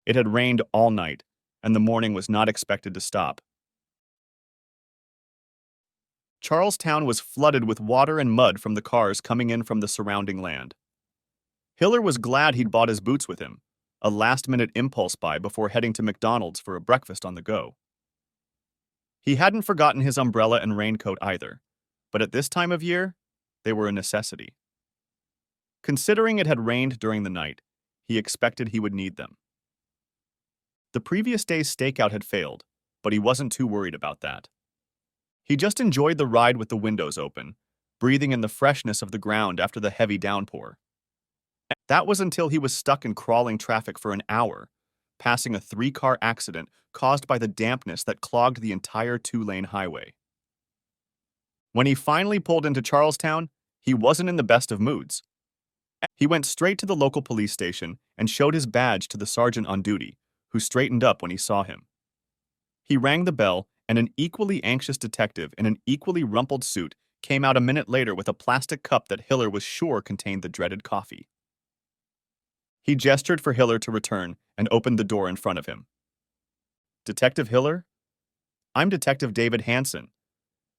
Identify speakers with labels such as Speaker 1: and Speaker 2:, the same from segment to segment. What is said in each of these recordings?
Speaker 1: It had rained all night, and the morning was not expected to stop. Charlestown was flooded with water and mud from the cars coming in from the surrounding land. Hiller was glad he'd bought his boots with him, a last-minute impulse buy before heading to McDonald's for a breakfast on the go. He hadn't forgotten his umbrella and raincoat either, but at this time of year, they were a necessity. Considering it had rained during the night, he expected he would need them. The previous day's stakeout had failed, but he wasn't too worried about that. He just enjoyed the ride with the windows open, breathing in the freshness of the ground after the heavy downpour. That was until he was stuck in crawling traffic for an hour, passing a 3-car accident caused by the dampness that clogged the entire 2-lane highway. When he finally pulled into Charlestown, he wasn't in the best of moods. He went straight to the local police station and showed his badge to the sergeant on duty, who straightened up when he saw him. He rang the bell, and an equally anxious detective in an equally rumpled suit came out a minute later with a plastic cup that Hiller was sure contained the dreaded coffee. He gestured for Hiller to return and opened the door in front of him. "Detective Hiller? I'm Detective David Hansen.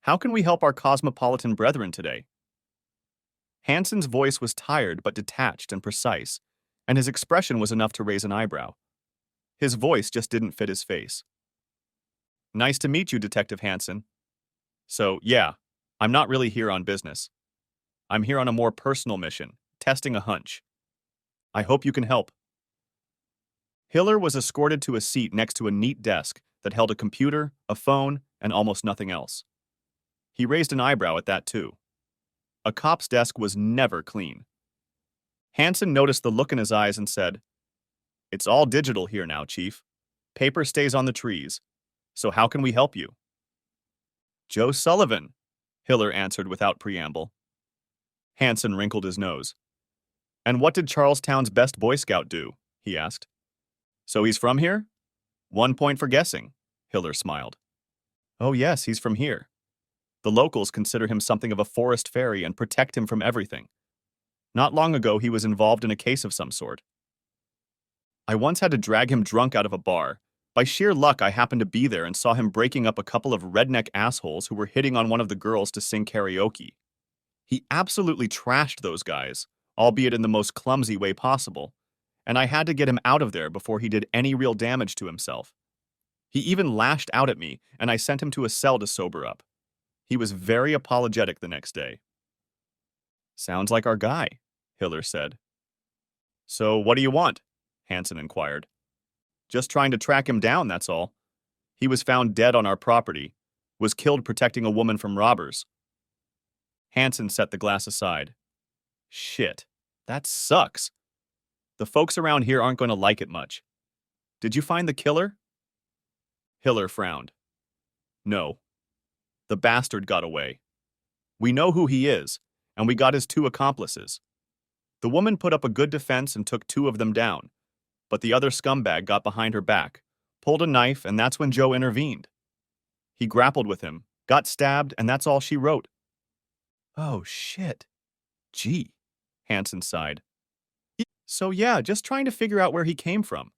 Speaker 1: How can we help our cosmopolitan brethren today?" Hansen's voice was tired but detached and precise, and his expression was enough to raise an eyebrow. His voice just didn't fit his face. "Nice to meet you, Detective Hansen. So, yeah, I'm not really here on business. I'm here on a more personal mission, testing a hunch. I hope you can help." Hiller was escorted to a seat next to a neat desk that held a computer, a phone, and almost nothing else. He raised an eyebrow at that too. A cop's desk was never clean. Hansen noticed the look in his eyes and said, "It's all digital here now, Chief. Paper stays on the trees. So how can we help you?" "Joe Sullivan," Hiller answered without preamble. Hansen wrinkled his nose. "And what did Charlestown's best Boy Scout do?" he asked. "So he's from here?" "1 point for guessing," Hiller smiled. "Oh yes, he's from here. The locals consider him something of a forest fairy and protect him from everything. Not long ago, he was involved in a case of some sort. I once had to drag him drunk out of a bar. By sheer luck, I happened to be there and saw him breaking up a couple of redneck assholes who were hitting on one of the girls to sing karaoke. He absolutely trashed those guys, albeit in the most clumsy way possible, and I had to get him out of there before he did any real damage to himself. He even lashed out at me, and I sent him to a cell to sober up. He was very apologetic the next day." "Sounds like our guy," Hiller said. "So what do you want?" Hansen inquired. "Just trying to track him down, that's all. He was found dead on our property, was killed protecting a woman from robbers." Hansen set the glass aside. "Shit, that sucks. The folks around here aren't going to like it much. Did you find the killer?" Hiller frowned. "No. The bastard got away. We know who he is, and we got his 2 accomplices. The woman put up a good defense and took 2 of them down, but the other scumbag got behind her back, pulled a knife, and that's when Joe intervened. He grappled with him, got stabbed, and that's all she wrote." "Oh, shit. Gee," Hansen sighed. "So yeah, just trying to figure out where he came from.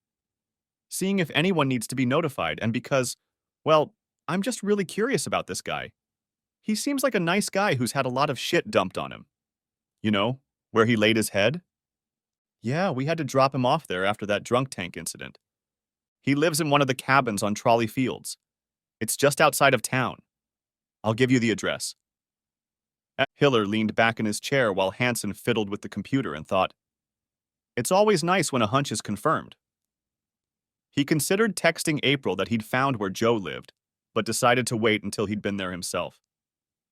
Speaker 1: Seeing if anyone needs to be notified, and because, well, I'm just really curious about this guy. He seems like a nice guy who's had a lot of shit dumped on him. You know, where he laid his head? Yeah, we had to drop him off there after that drunk tank incident. He lives in one of the cabins on Trolley Fields. It's just outside of town. I'll give you the address." Hiller leaned back in his chair while Hansen fiddled with the computer and thought, "It's always nice when a hunch is confirmed." He considered texting April that he'd found where Joe lived, but decided to wait until he'd been there himself.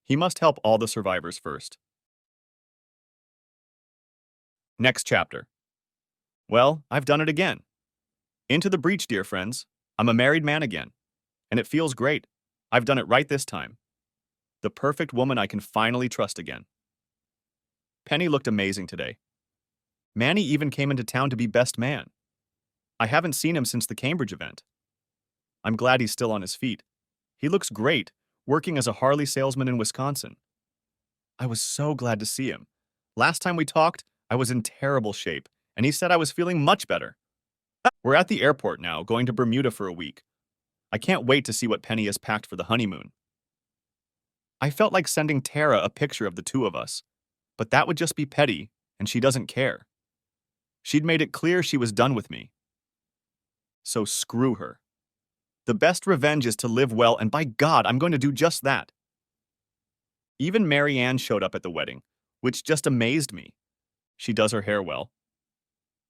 Speaker 1: He must help all the survivors first. Next chapter. Well, I've done it again. Into the breach, dear friends. I'm a married man again. And it feels great. I've done it right this time. The perfect woman I can finally trust again. Penny looked amazing today. Manny even came into town to be best man. I haven't seen him since the Cambridge event. I'm glad he's still on his feet. He looks great, working as a Harley salesman in Wisconsin. I was so glad to see him. Last time we talked, I was in terrible shape, and he said I was feeling much better. We're at the airport now, going to Bermuda for a week. I can't wait to see what Penny has packed for the honeymoon. I felt like sending Tara a picture of the two of us, but that would just be petty, and she doesn't care. She'd made it clear she was done with me. So screw her. The best revenge is to live well, and by God, I'm going to do just that. Even Mary Ann showed up at the wedding, which just amazed me. She does her hair well.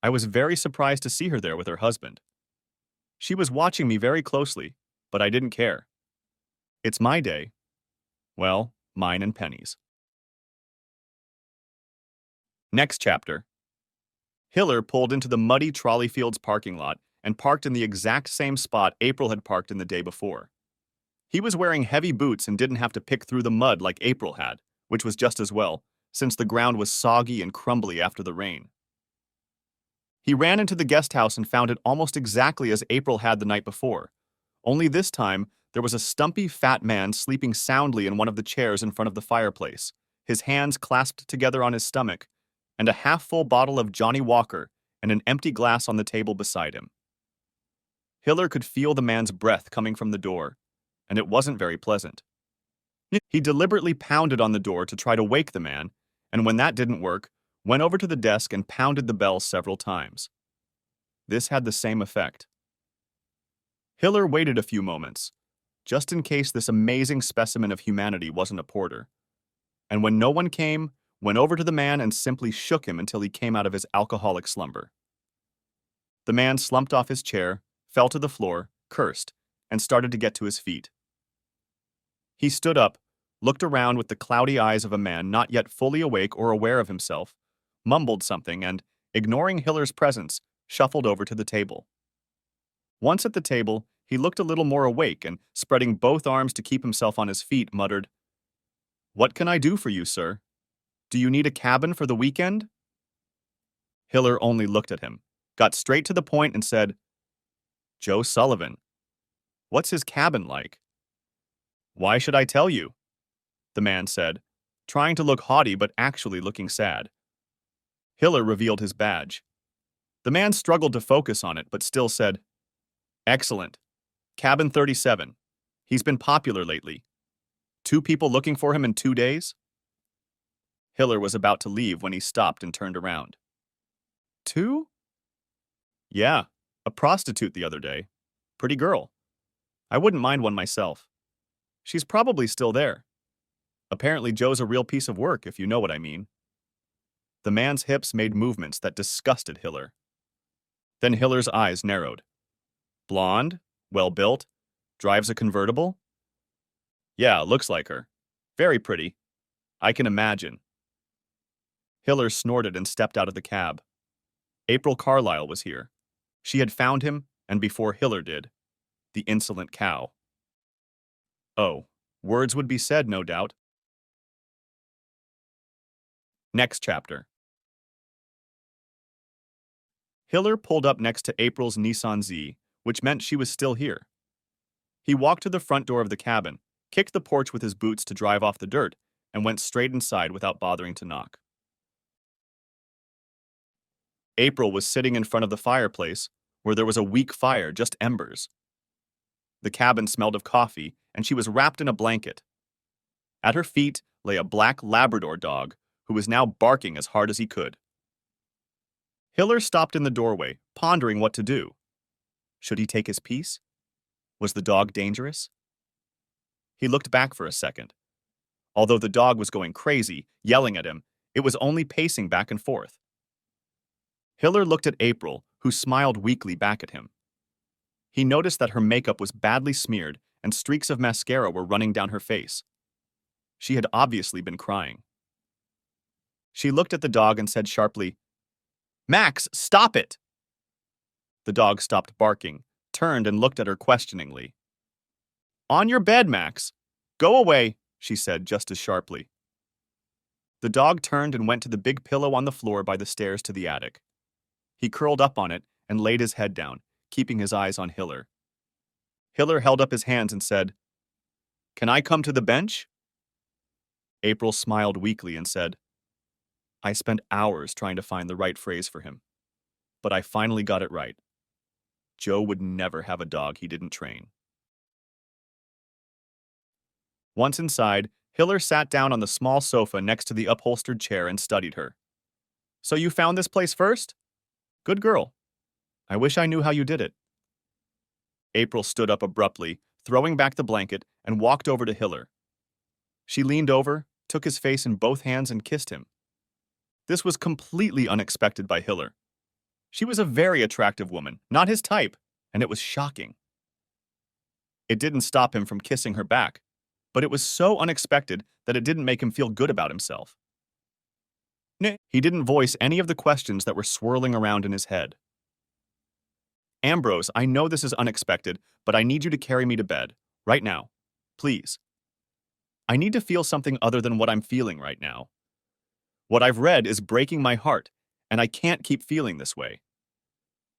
Speaker 1: I was very surprised to see her there with her husband. She was watching me very closely, but I didn't care. It's my day. Well, mine and Penny's. Next chapter. Hiller pulled into the muddy Trolley Fields parking lot and parked in the exact same spot April had parked in the day before. He was wearing heavy boots and didn't have to pick through the mud like April had, which was just as well, since the ground was soggy and crumbly after the rain. He ran into the guest house and found it almost exactly as April had the night before. Only this time, there was a stumpy fat man sleeping soundly in one of the chairs in front of the fireplace, his hands clasped together on his stomach, and a half-full bottle of Johnny Walker and an empty glass on the table beside him. Hiller could feel the man's breath coming from the door, and it wasn't very pleasant. He deliberately pounded on the door to try to wake the man, and when that didn't work, went over to the desk and pounded the bell several times. This had the same effect. Hiller waited a few moments, just in case this amazing specimen of humanity wasn't a porter, and when no one came, went over to the man and simply shook him until he came out of his alcoholic slumber. The man slumped off his chair, fell to the floor, cursed, and started to get to his feet. He stood up, looked around with the cloudy eyes of a man not yet fully awake or aware of himself, mumbled something, and, ignoring Hiller's presence, shuffled over to the table. Once at the table, he looked a little more awake and, spreading both arms to keep himself on his feet, muttered, "What can I do for you, sir? Do you need a cabin for the weekend?" Hiller only looked at him, got straight to the point, and said, "Joe Sullivan. What's his cabin like?" "Why should I tell you?" the man said, trying to look haughty but actually looking sad. Hiller revealed his badge. The man struggled to focus on it, but still said, "Excellent. Cabin 37. He's been popular lately. 2 people looking for him in 2 days?" Hiller was about to leave when he stopped and turned around. "2? Yeah, a prostitute the other day. Pretty girl. I wouldn't mind one myself. She's probably still there. Apparently Joe's a real piece of work, if you know what I mean." The man's hips made movements that disgusted Hiller. Then Hiller's eyes narrowed. "Blonde? Well-built? Drives a convertible?" "Yeah, looks like her. Very pretty. I can imagine." Hiller snorted and stepped out of the cab. April Carlyle was here. She had found him, and before Hiller did. The insolent cow. Oh, words would be said, no doubt. Next chapter. Hiller pulled up next to April's Nissan Z, which meant she was still here. He walked to the front door of the cabin, kicked the porch with his boots to drive off the dirt, and went straight inside without bothering to knock. April was sitting in front of the fireplace, where there was a weak fire, just embers. The cabin smelled of coffee, and she was wrapped in a blanket. At her feet lay a black Labrador dog, who was now barking as hard as he could. Hiller stopped in the doorway, pondering what to do. Should he take his piece? Was the dog dangerous? He looked back for a second. Although the dog was going crazy, yelling at him, it was only pacing back and forth. Hiller looked at April, who smiled weakly back at him. He noticed that her makeup was badly smeared and streaks of mascara were running down her face. She had obviously been crying. She looked at the dog and said sharply, "Max, stop it!" The dog stopped barking, turned and looked at her questioningly. "On your bed, Max. Go away," she said just as sharply. The dog turned and went to the big pillow on the floor by the stairs to the attic. He curled up on it and laid his head down, keeping his eyes on Hiller. Hiller held up his hands and said, "Can I come to the bench?" April smiled weakly and said, "I spent hours trying to find the right phrase for him, but I finally got it right. Joe would never have a dog he didn't train. Once inside, Hiller sat down on the small sofa next to the upholstered chair and studied her. So you found this place first? Good girl. I wish I knew how you did it. April stood up abruptly, throwing back the blanket, and walked over to Hiller. She leaned over, took his face in both hands, and kissed him. This was completely unexpected by Hiller. She was a very attractive woman, not his type, and it was shocking. It didn't stop him from kissing her back, but it was so unexpected that it didn't make him feel good about himself. He didn't voice any of the questions that were swirling around in his head. Ambrose, I know this is unexpected, but I need you to carry me to bed. Right now. Please. I need to feel something other than what I'm feeling right now. What I've read is breaking my heart, and I can't keep feeling this way.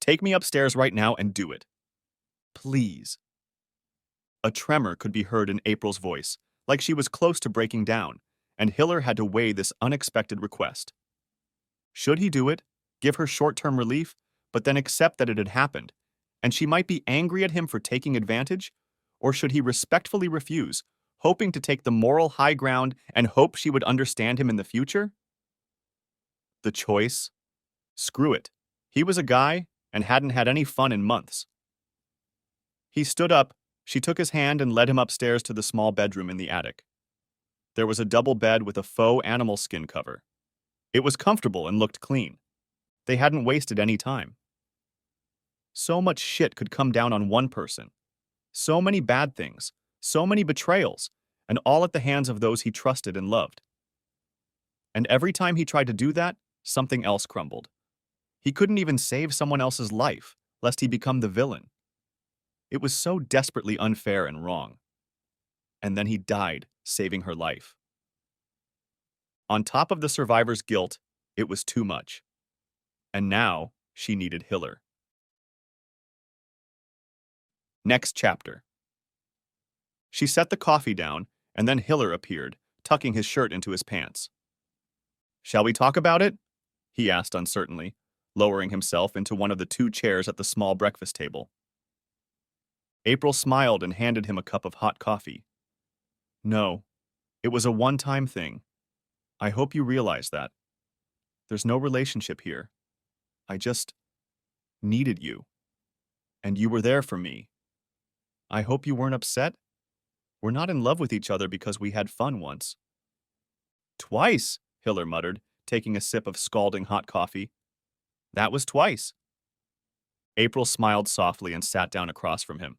Speaker 1: Take me upstairs right now and do it. Please. A tremor could be heard in April's voice, like she was close to breaking down, and Hiller had to weigh this unexpected request. Should he do it, give her short-term relief, but then accept that it had happened, and she might be angry at him for taking advantage? Or should he respectfully refuse, hoping to take the moral high ground and hope she would understand him in the future? The choice? Screw it. He was a guy and hadn't had any fun in months. He stood up, she took his hand and led him upstairs to the small bedroom in the attic. There was a double bed with a faux animal skin cover. It was comfortable and looked clean. They hadn't wasted any time. So much shit could come down on one person. So many bad things, so many betrayals, and all at the hands of those he trusted and loved. And every time he tried to do that, something else crumbled. He couldn't even save someone else's life, lest he become the villain. It was so desperately unfair and wrong. And then he died, saving her life. On top of the survivor's guilt, it was too much. And now, she needed Hiller. Next chapter. She set the coffee down, and then Hiller appeared, tucking his shirt into his pants. Shall we talk about it? He asked uncertainly, lowering himself into one of the two chairs at the small breakfast table. April smiled and handed him a cup of hot coffee. No, it was a one-time thing. I hope you realize that. There's no relationship here. I just needed you. And you were there for me. I hope you weren't upset. We're not in love with each other because we had fun once. Twice, Hiller muttered, taking a sip of scalding hot coffee. That was twice. April smiled softly and sat down across from him.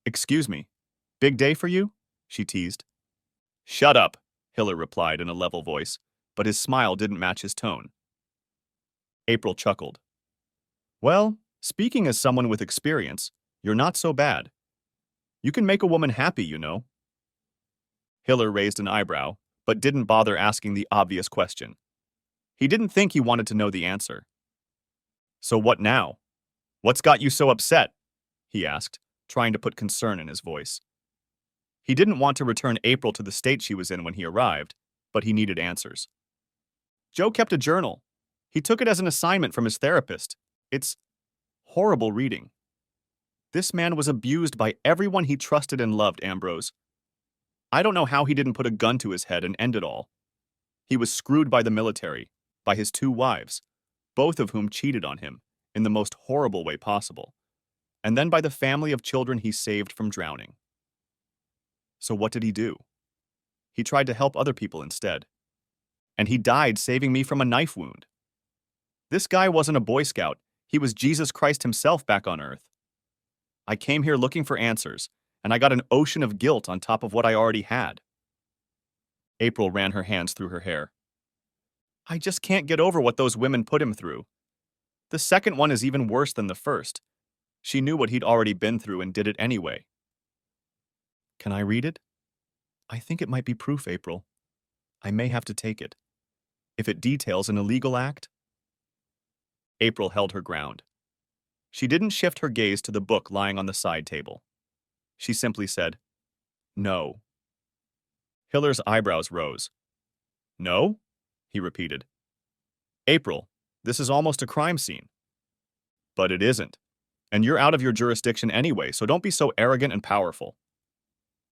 Speaker 1: Excuse me, big day for you? She teased. Shut up, Hiller replied in a level voice, but his smile didn't match his tone. April chuckled. Well, speaking as someone with experience, you're not so bad. You can make a woman happy, you know. Hiller raised an eyebrow, but didn't bother asking the obvious question. He didn't think he wanted to know the answer. So what now? What's got you so upset? He asked, trying to put concern in his voice. He didn't want to return April to the state she was in when he arrived, but he needed answers. Joe kept a journal. He took it as an assignment from his therapist. It's horrible reading. This man was abused by everyone he trusted and loved, Ambrose. I don't know how he didn't put a gun to his head and end it all. He was screwed by the military, by his two wives, both of whom cheated on him in the most horrible way possible, and then by the family of children he saved from drowning. So what did he do? He tried to help other people instead. And he died saving me from a knife wound. This guy wasn't a Boy Scout. He was Jesus Christ himself back on Earth. I came here looking for answers, and I got an ocean of guilt on top of what I already had. April ran her hands through her hair. I just can't get over what those women put him through. The second one is even worse than the first. She knew what he'd already been through and did it anyway. Can I read it? I think it might be proof, April. I may have to take it. If it details an illegal act? April held her ground. She didn't shift her gaze to the book lying on the side table. She simply said, No. Hiller's eyebrows rose. No? He repeated. April, this is almost a crime scene. But it isn't. And you're out of your jurisdiction anyway, so don't be so arrogant and powerful.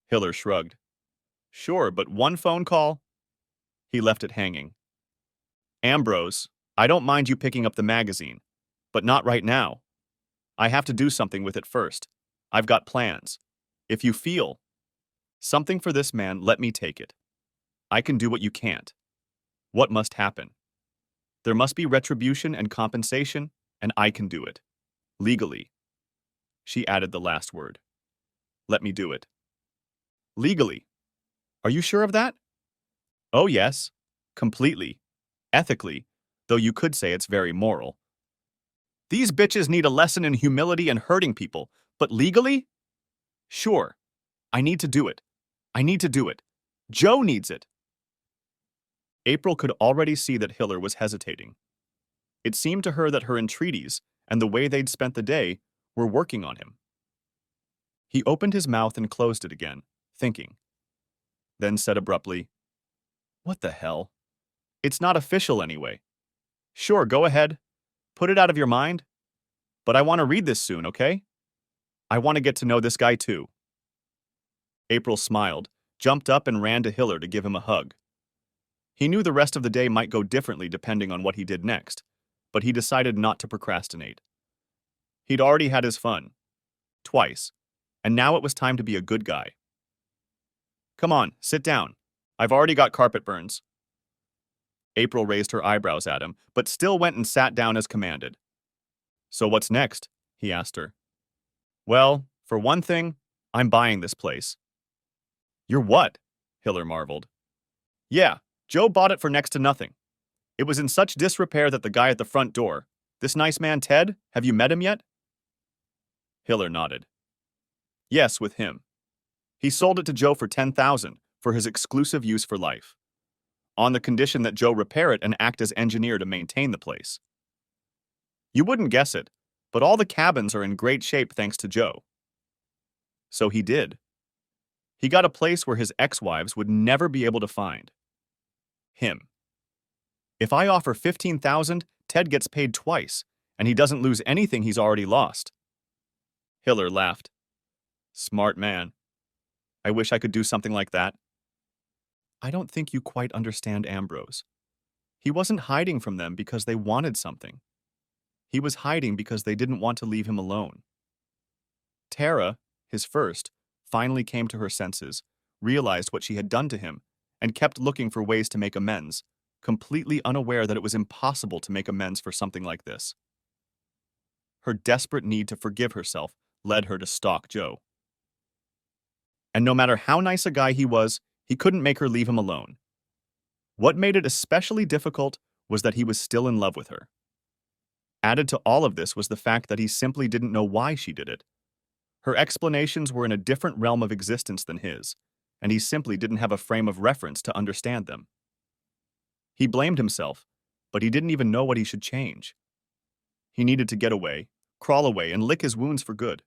Speaker 1: Hiller shrugged. Sure, but one phone call? He left it hanging. Ambrose, I don't mind you picking up the magazine, but not right now. I have to do something with it first. I've got plans. If you feel something for this man, let me take it. I can do what you can't. What must happen? There must be retribution and compensation, and I can do it. Legally. She added the last word. Let me do it. Legally. Are you sure of that? Oh, yes. Completely. Ethically, though you could say it's very moral. These bitches need a lesson in humility and hurting people, but legally? Sure. I need to do it. I need to do it. Joe needs it. April could already see that Hiller was hesitating. It seemed to her that her entreaties and the way they'd spent the day were working on him. He opened his mouth and closed it again, thinking. Then said abruptly, What the hell? It's not official anyway. Sure, go ahead. Put it out of your mind. But I want to read this soon, okay? I want to get to know this guy too. April smiled, jumped up and ran to Hiller to give him a hug. He knew the rest of the day might go differently depending on what he did next, but he decided not to procrastinate. He'd already had his fun. Twice. And now it was time to be a good guy. Come on, sit down. I've already got carpet burns. April raised her eyebrows at him, but still went and sat down as commanded. So what's next? He asked her. Well, for one thing, I'm buying this place. You're what? Hiller marveled. Yeah, Joe bought it for next to nothing. It was in such disrepair that the guy at the front door, this nice man Ted, have you met him yet? Hiller nodded. Yes, with him. He sold it to Joe for $10,000 for his exclusive use for life, on the condition that Joe repair it and act as engineer to maintain the place. You wouldn't guess it, but all the cabins are in great shape thanks to Joe. So he did. He got a place where his ex-wives would never be able to find him. If I offer $15,000, Ted gets paid twice, and he doesn't lose anything he's already lost. Hiller laughed. Smart man. I wish I could do something like that. I don't think you quite understand Ambrose. He wasn't hiding from them because they wanted something. He was hiding because they didn't want to leave him alone. Tara, his first, finally came to her senses, realized what she had done to him, and kept looking for ways to make amends, completely unaware that it was impossible to make amends for something like this. Her desperate need to forgive herself led her to stalk Joe. And no matter how nice a guy he was, he couldn't make her leave him alone. What made it especially difficult was that he was still in love with her. Added to all of this was the fact that he simply didn't know why she did it. Her explanations were in a different realm of existence than his, and he simply didn't have a frame of reference to understand them. He blamed himself, but he didn't even know what he should change. He needed to get away, crawl away, and lick his wounds for good.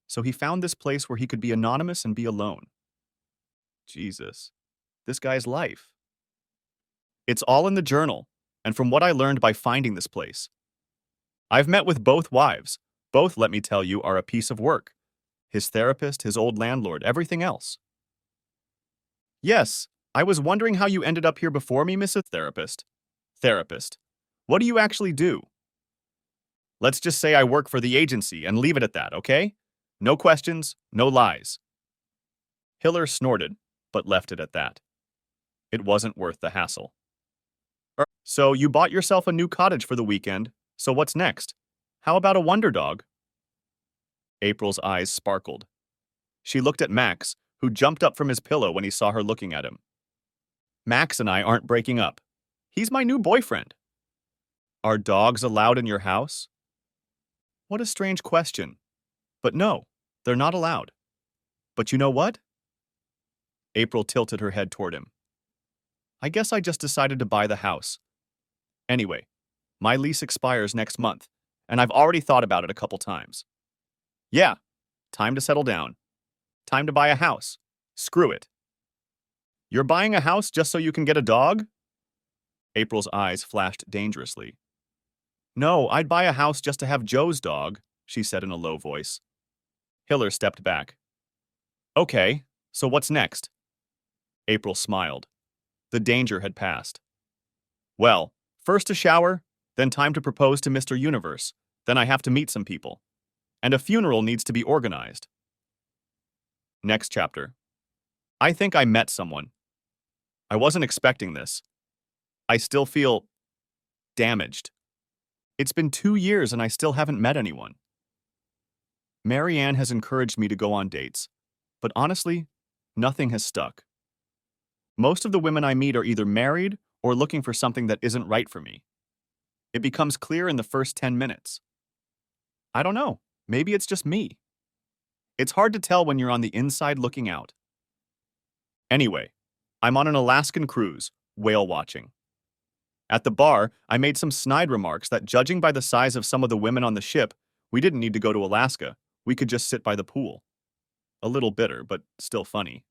Speaker 1: So he found this place where he could be anonymous and be alone. Jesus, this guy's life. It's all in the journal, and from what I learned by finding this place. I've met with both wives. Both, let me tell you, are a piece of work. His therapist, his old landlord, everything else. Yes, I was wondering how you ended up here before me, Mrs. Therapist. Therapist. What do you actually do? Let's just say I work for the agency and leave it at that, okay? No questions, no lies. Hiller snorted, but left it at that. It wasn't worth the hassle. So you bought yourself a new cottage for the weekend, so what's next? How about a wonder dog? April's eyes sparkled. She looked at Max, who jumped up from his pillow when he saw her looking at him. Max and I aren't breaking up. He's my new boyfriend. Are dogs allowed in your house? What a strange question. But no, they're not allowed. But you know what? April tilted her head toward him. I guess I just decided to buy the house. Anyway, my lease expires next month, and I've already thought about it a couple times. Yeah, time to settle down. Time to buy a house. Screw it. You're buying a house just so you can get a dog? April's eyes flashed dangerously. No, I'd buy a house just to have Joe's dog. she said in a low voice. Hiller stepped back. Okay, so what's next? April smiled. The danger had passed. Well, first a shower, then time to propose to Mr. Universe, then I have to meet some people. And a funeral needs to be organized. Next chapter. I think I met someone. I wasn't expecting this. I still feel damaged. It's been 2 years and I still haven't met anyone. Marianne has encouraged me to go on dates, but honestly, nothing has stuck. Most of the women I meet are either married or looking for something that isn't right for me. It becomes clear in the first 10 minutes. I don't know, maybe it's just me. It's hard to tell when you're on the inside looking out. Anyway, I'm on an Alaskan cruise, whale watching. At the bar, I made some snide remarks that judging by the size of some of the women on the ship, we didn't need to go to Alaska, we could just sit by the pool. A little bitter, but still funny.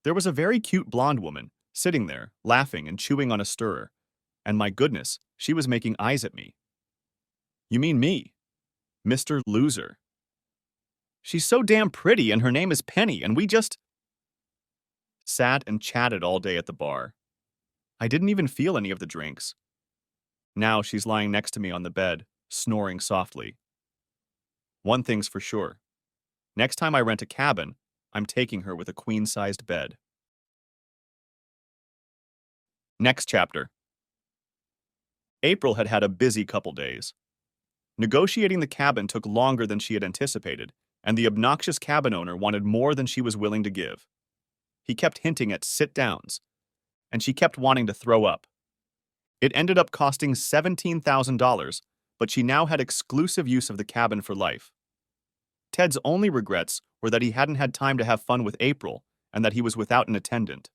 Speaker 1: There was a very cute blonde woman, sitting there, laughing and chewing on a stirrer, and my goodness, she was making eyes at me. You mean me? Mr. Loser. She's so damn pretty and her name is Penny and we just sat and chatted all day at the bar. I didn't even feel any of the drinks. Now she's lying next to me on the bed, snoring softly. One thing's for sure. Next time I rent a cabin, I'm taking her with a queen-sized bed. Next chapter. April had had a busy couple days. Negotiating the cabin took longer than she had anticipated, and the obnoxious cabin owner wanted more than she was willing to give. He kept hinting at sit-downs, and she kept wanting to throw up. It ended up costing $17,000, but she now had exclusive use of the cabin for life. Ted's only regrets were that he hadn't had time to have fun with April and that he was without an attendant.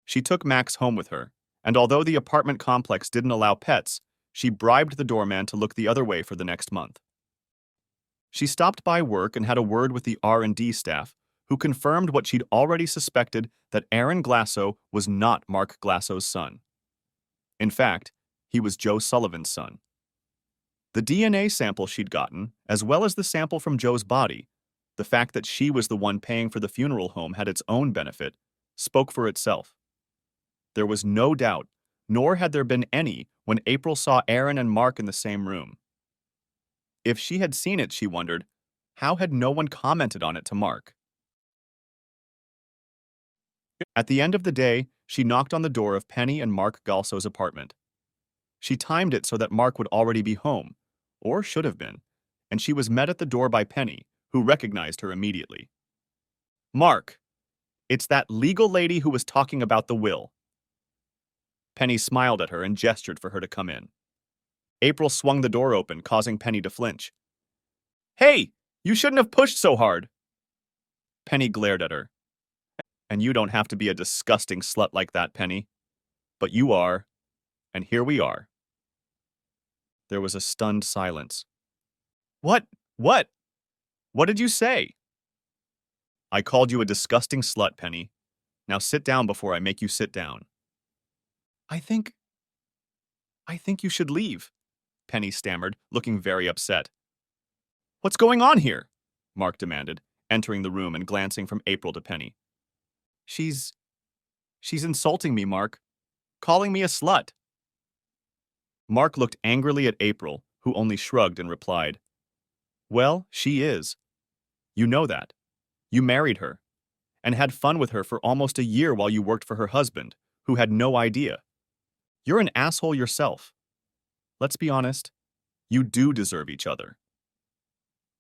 Speaker 1: She took Max home with her, and although the apartment complex didn't allow pets, she bribed the doorman to look the other way for the next month. She stopped by work and had a word with the R&D staff, who confirmed what she'd already suspected, that Aaron Glasso was not Mark Glasso's son. In fact, he was Joe Sullivan's son. The DNA sample she'd gotten, as well as the sample from Joe's body, the fact that she was the one paying for the funeral home had its own benefit, spoke for itself. There was no doubt, nor had there been any, when April saw Aaron and Mark in the same room. If she had seen it, she wondered, how had no one commented on it to Mark? At the end of the day, she knocked on the door of Penny and Mark Galso's apartment. She timed it so that Mark would already be home, or should have been, and she was met at the door by Penny, who recognized her immediately. Mark, it's that legal lady who was talking about the will. Penny smiled at her and gestured for her to come in. April swung the door open, causing Penny to flinch. Hey, you shouldn't have pushed so hard. Penny glared at her. And you don't have to be a disgusting slut like that, Penny. But you are, and here we are. There was a stunned silence. What? What? What did you say? I called you a disgusting slut, Penny. Now sit down before I make you sit down. I think you should leave, Penny stammered, looking very upset. What's going on here? Mark demanded, entering the room and glancing from April to Penny. She's insulting me, Mark. Calling me a slut. Mark looked angrily at April, who only shrugged and replied, Well, she is. You know that. You married her, and had fun with her for almost a year while you worked for her husband, who had no idea. You're an asshole yourself. Let's be honest, you do deserve each other.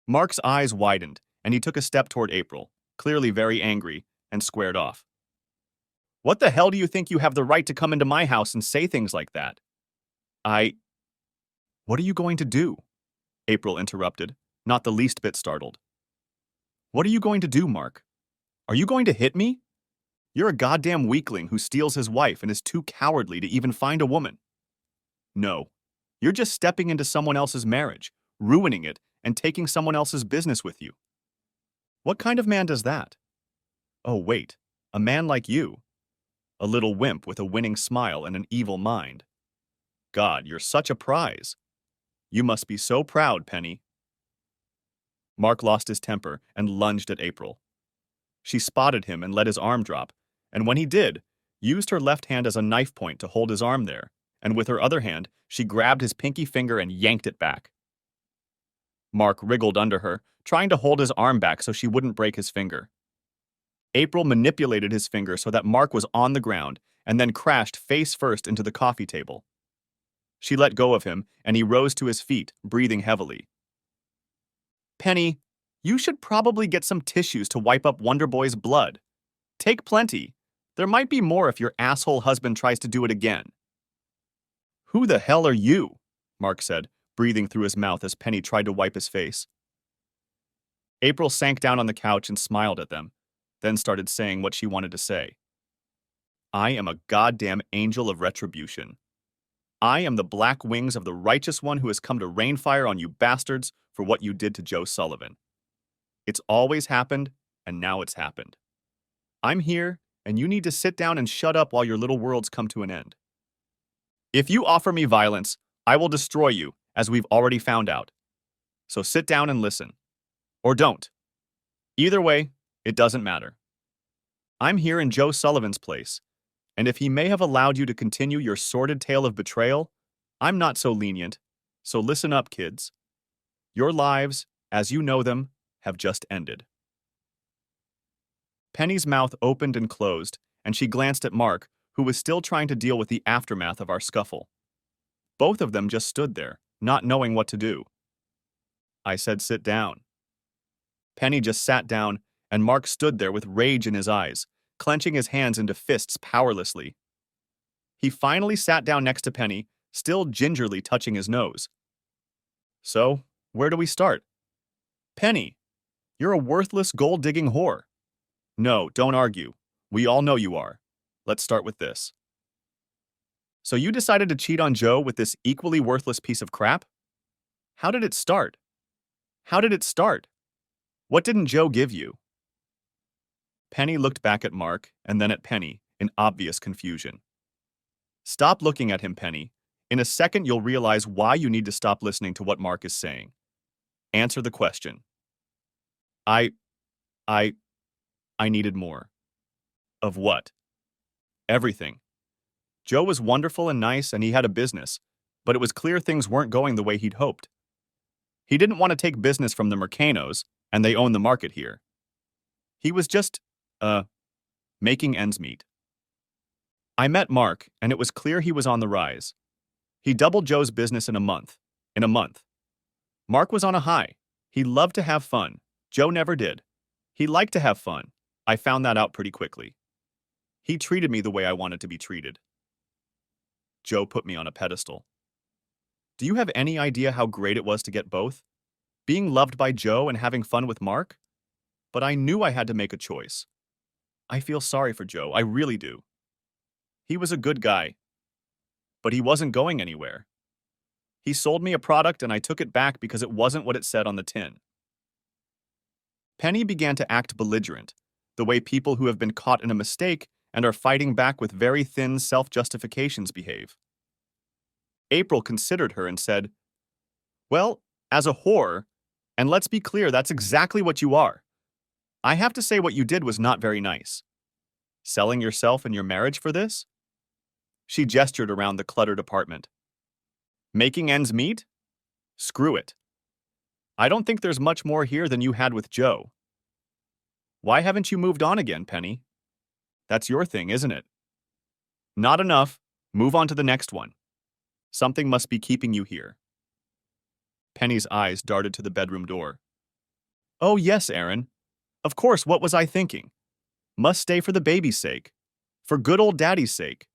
Speaker 1: Mark's eyes widened, and he took a step toward April, clearly very angry, and squared off. What the hell do you think you have the right to come into my house and say things like that? What are you going to do? April interrupted, not the least bit startled. What are you going to do, Mark? Are you going to hit me? You're a goddamn weakling who steals his wife and is too cowardly to even find a woman. No, you're just stepping into someone else's marriage, ruining it, and taking someone else's business with you. What kind of man does that? Oh, wait, a man like you. A little wimp with a winning smile and an evil mind. God, you're such a prize. You must be so proud, Penny. Mark lost his temper and lunged at April. She spotted him and let his arm drop, and when he did, used her left hand as a knife point to hold his arm there, and with her other hand, she grabbed his pinky finger and yanked it back. Mark wriggled under her, trying to hold his arm back so she wouldn't break his finger. April manipulated his finger so that Mark was on the ground and then crashed face first into the coffee table. She let go of him, and he rose to his feet, breathing heavily. Penny, you should probably get some tissues to wipe up Wonder Boy's blood. Take plenty. There might be more if your asshole husband tries to do it again. Who the hell are you? Mark said, breathing through his mouth as Penny tried to wipe his face. April sank down on the couch and smiled at them, then started saying what she wanted to say. I am a goddamn angel of retribution. I am the black wings of the righteous one who has come to rain fire on you bastards for what you did to Joe Sullivan. It's always happened, and now it's happened. I'm here, and you need to sit down and shut up while your little worlds come to an end. If you offer me violence, I will destroy you, as we've already found out. So sit down and listen. Or don't. Either way, it doesn't matter. I'm here in Joe Sullivan's place, and if he may have allowed you to continue your sordid tale of betrayal, I'm not so lenient, so listen up, kids. Your lives, as you know them, have just ended. Penny's mouth opened and closed, and she glanced at Mark, who was still trying to deal with the aftermath of our scuffle. Both of them just stood there, not knowing what to do. I said sit down. Penny just sat down, and Mark stood there with rage in his eyes, clenching his hands into fists powerlessly. He finally sat down next to Penny, still gingerly touching his nose. So, where do we start? Penny, you're a worthless gold-digging whore. No, don't argue. We all know you are. Let's start with this. So you decided to cheat on Joe with this equally worthless piece of crap? How did it start? How did it start? What didn't Joe give you? Penny looked back at Mark and then at Penny in obvious confusion. Stop looking at him, Penny. In a second, you'll realize why you need to stop listening to what Mark is saying. Answer the question. I needed more. Of what? Everything. Joe was wonderful and nice, and he had a business, but it was clear things weren't going the way he'd hoped. He didn't want to take business from the Mercanos, and they own the market here. He was just, making ends meet. I met Mark, and it was clear he was on the rise. He doubled Joe's business in a month. Mark was on a high. He loved to have fun. Joe never did. He liked to have fun. I found that out pretty quickly. He treated me the way I wanted to be treated. Joe put me on a pedestal. Do you have any idea how great it was to get both? Being loved by Joe and having fun with Mark? But I knew I had to make a choice. I feel sorry for Joe, I really do. He was a good guy, but he wasn't going anywhere. He sold me a product and I took it back because it wasn't what it said on the tin. Penny began to act belligerent, the way people who have been caught in a mistake and are fighting back with very thin self-justifications behave. April considered her and said, Well, as a whore, and let's be clear, that's exactly what you are. I have to say what you did was not very nice. Selling yourself and your marriage for this? She gestured around the cluttered apartment. Making ends meet? Screw it. I don't think there's much more here than you had with Joe. Why haven't you moved on again, Penny? That's your thing, isn't it? Not enough. Move on to the next one. Something must be keeping you here. Penny's eyes darted to the bedroom door. Oh, yes, Aaron. Of course, what was I thinking? Must stay for the baby's sake. For good old daddy's sake.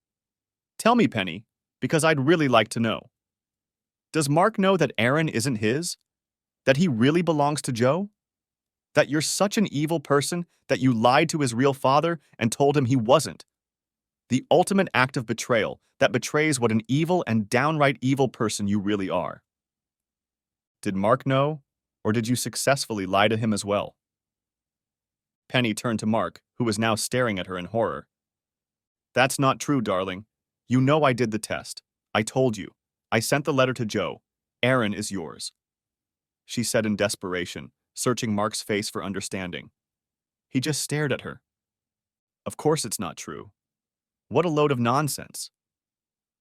Speaker 1: Tell me, Penny, because I'd really like to know. Does Mark know that Aaron isn't his? That he really belongs to Joe? That you're such an evil person that you lied to his real father and told him he wasn't? The ultimate act of betrayal that betrays what an evil and downright evil person you really are. Did Mark know, or did you successfully lie to him as well? Penny turned to Mark, who was now staring at her in horror. That's not true, darling. You know I did the test. I told you. I sent the letter to Joe. Aaron is yours, she said in desperation, searching Mark's face for understanding. He just stared at her. Of course it's not true. What a load of nonsense.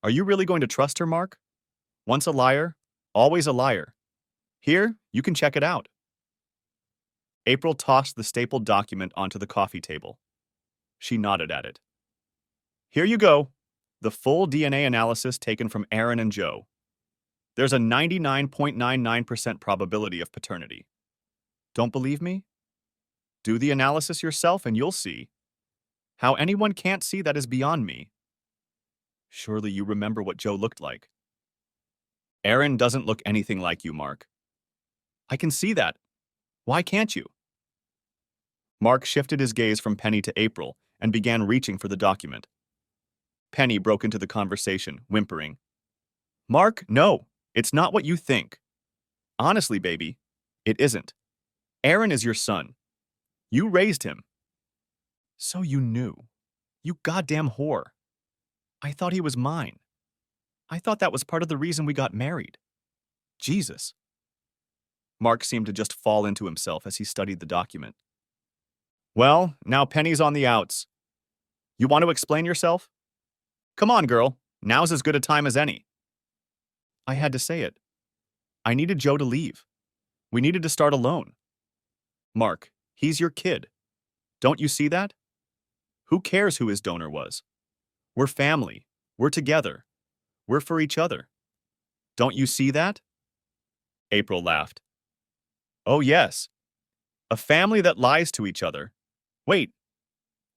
Speaker 1: Are you really going to trust her, Mark? Once a liar, always a liar. Here, you can check it out. April tossed the stapled document onto the coffee table. She nodded at it. Here you go. The full DNA analysis taken from Aaron and Joe. There's a 99.99% probability of paternity. Don't believe me? Do the analysis yourself and you'll see. How anyone can't see that is beyond me. Surely you remember what Joe looked like. Aaron doesn't look anything like you, Mark. I can see that. Why can't you? Mark shifted his gaze from Penny to April and began reaching for the document. Penny broke into the conversation, whimpering. Mark, no, it's not what you think. Honestly, baby, it isn't. Aaron is your son. You raised him. So you knew. You goddamn whore. I thought he was mine. I thought that was part of the reason we got married. Jesus. Mark seemed to just fall into himself as he studied the document. Well, now Penny's on the outs. You want to explain yourself? Come on, girl. Now's as good a time as any. I had to say it. I needed Joe to leave. We needed to start alone. Mark, he's your kid. Don't you see that? Who cares who his donor was? We're family. We're together. We're for each other. Don't you see that? April laughed. Oh, yes. A family that lies to each other. Wait,